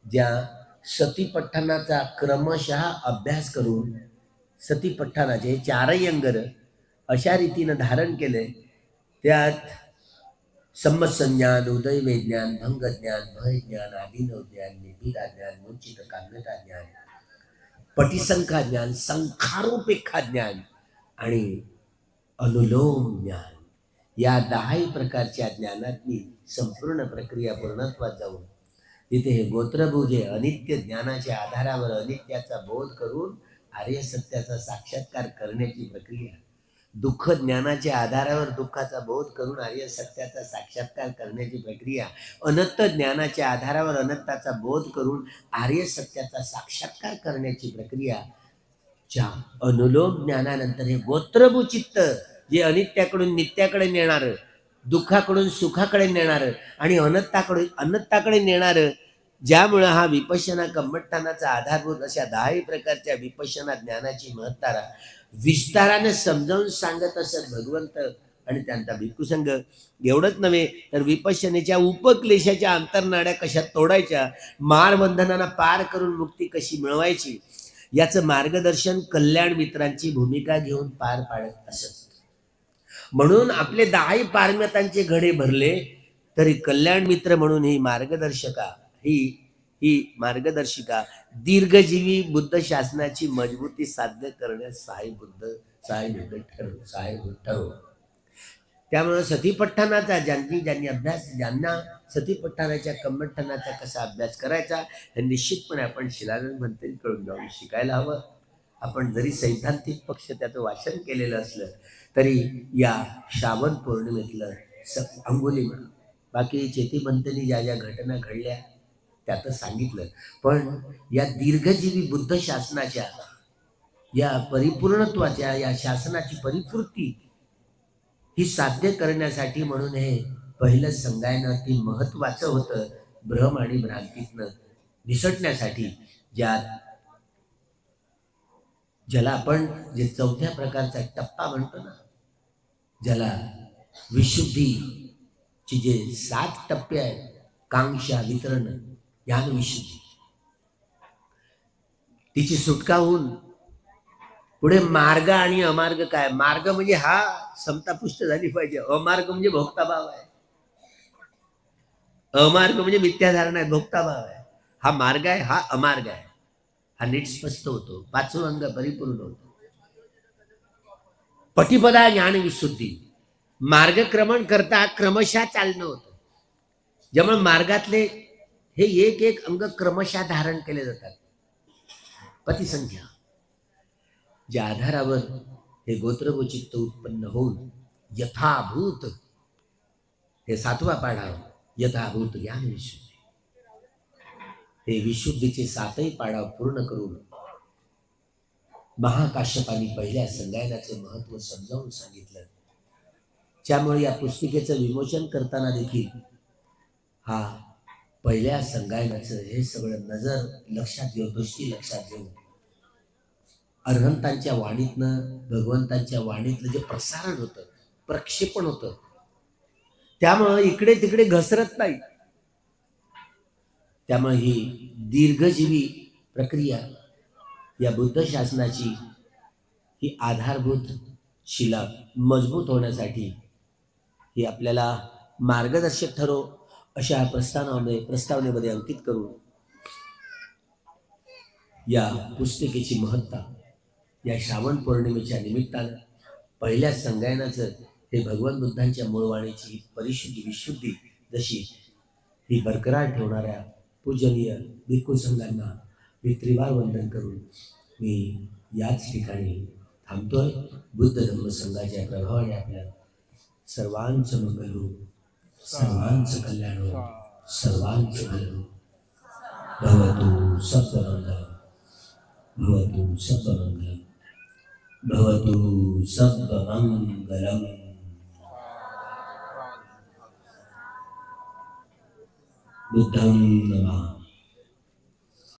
ज्या सतीपठ्ठानाचा क्रमशः अभ्यास करून सतीपठ्ठानाचे 4 अंगर अशा रीतीनं धारण केले. त्यात संज्ञान, उदय विज्ञान, भंग ज्ञान, भय ज्ञान, अभिनव ज्ञान, निबिडा ज्ञान, मुचित काम्यता ज्ञान, पटिसंख्या ज्ञान, संखारोपेक्षा ज्ञान आणि अनुलोम ज्ञान, या 10 प्रकारच्या ज्ञानातली संपूर्ण प्रक्रिया पूर्णत्वात जाऊन तिथे हे गोत्रभुजे अनित्य ज्ञानाच्या आधारावर अनित्याचा बोध करून आर्य सत्याचा साक्षात्कार करण्याची प्रक्रिया, दुःख ज्ञानाच्या आधारावर दुःखाचा बोध करून आर्य सत्याचा साक्षात्कार करण्याची प्रक्रिया, अनंत ज्ञानाच्या आधारावर अनंताचा बोध करून आर्य सत्याचा साक्षात्कार करण्याची प्रक्रिया, ज्या अनुलोम ज्ञानानंतर हे गोत्रभूचित्त जे अनित्याकडून नित्याकडे नेणारं, दुःखाकडून सुखाकडे नेणारं आणि अनंताकडे नेणारं, ज्यामुळे हा विपश्यना कम्मठ्ठानाचा आधारभूत अशा 10 प्रकारच्या विपश्यना ज्ञानाची महत्तारा विस्ताराने समजावून सांगत असत भगवंत आणि त्यांचा भिक्खू संघ. एवढंच नव्हे तर विपश्यनेच्या उपक्लेशाच्या अंतरनाड्या कशा तोडायच्या, मारबंधनांना पार करून मुक्ती कशी मिळवायची याचं मार्गदर्शन कल्याण मित्रांची भूमिका घेऊन पार पाडत असत. म्हणून आपले 10 पारम्यतांचे घडे भरले तरी कल्याण मित्र म्हणून ही मार्गदर्शिका दीर्घजीवी बुद्ध शासनाची मजबूती साध्य करण्यास सहाय्य ठरो. त्यामुळे सतीपठ्ठानाचा ज्यांनी अभ्यास, ज्यांना सतीपठ्ठानाच्या कम्मठ्ठानाचा कसा अभ्यास करायचा हे निश्चितपणे आपण शिलानंद भंतेंकडून जाऊन शिकायला हवं. आपण जरी सैद्धांतिक पक्ष त्याचं वाचन केलेलं असलं तरी या श्रावण पौर्णिमेतलं अंगुली म्हणून बाकी चेती भंतेंनी ज्या ज्या घटना घडल्या त्यातच सांगितलं. पण या दीर्घजीवी बुद्ध शासनाच्या या परिपूर्णत्वाच्या या शासनाची परिपूर्ती ही साध्य करण्यासाठी म्हणून हे पहिलं संगायन अति महत्वाचं होतं. भ्रम आणि भ्रांतीतनं निसटण्यासाठी ज्याला आपण जे चौथ्या प्रकारचा टप्पा म्हणतो ना, ज्याला विशुद्धीची जे 7 टप्पे आहेत, कांक्षा, वितरण, ज्ञान विशुद्धी, तिची सुटका होऊन पुढे मार्ग आणि अमार्ग काय? मार्ग म्हणजे हा समतापुष्ट झाली पाहिजे, अमार्ग म्हणजे भोक्ताभाव आहे, अमार्ग म्हणजे मिथ्याधारणा आहे, भोक्ताभाव आहे. हा मार्ग आहे, हा अमार्ग आहे, हा नीट स्पष्ट होतो, 5वं अंग परिपूर्ण होतो. पटिपदा ज्ञान विशुद्धी, मार्गक्रमण करता क्रमशः चालणं होतं. ज्यामुळे मार्गातले हे एक एक अंग क्रमशः धारण केले जातात. पतिसंख्या, ज्या आधारावर हे गोत्रगोचित्त उत्पन्न होऊन यथाभूत, हे 7वा पाढा यथाभूत ज्ञान विशुद्धी, हे विशुद्धीचे 7ही पाडाव पूर्ण करून महाकाश्यपानी पहिल्या संगायनाचे महत्व समजावून सांगितलं. त्यामुळे या पुस्तिकेचं विमोचन करताना देखील हा पहिल्या संगायनाचं हे सगळं नजर लक्षात घेऊन, दृष्टी लक्षात घेऊन, अर्हंतांच्या वाणीतनं भगवंतांच्या वाणीतलं जे प्रसारण होतं, प्रक्षेपण होतं, त्यामुळं इकडे तिकडे घसरत नाही. त्यामुळे ही दीर्घजीवी प्रक्रिया या बुद्ध शासनाची ही आधारभूत शिला मजबूत होण्यासाठी ही आपल्याला मार्गदर्शक ठरो अशा प्रस्तावनेमध्ये अंकित करून या पुस्तिकेची महत्ता या श्रावण पौर्णिमेच्या निमित्तानं पहिल्या संगायनाचं हे भगवान बुद्धांच्या मूळवाणीची परिशुद्धी विशुद्धी जशी ही बरकरार ठेवणाऱ्या पूजनीय भिक्खू संघांना मी त्रिवार वंदन करून मी याच ठिकाणी थांबतोय. बुद्ध धम्म संघाच्या प्रभावाने आपल्या सर्वांचं मंगल हो, सर्वांचं कल्याण हो, सर्वांचं भलं हो. भवतु सद्मंगलम, भवतु सद्मंगलम, भवतु सद्मंगलम. बुद्धं नमः.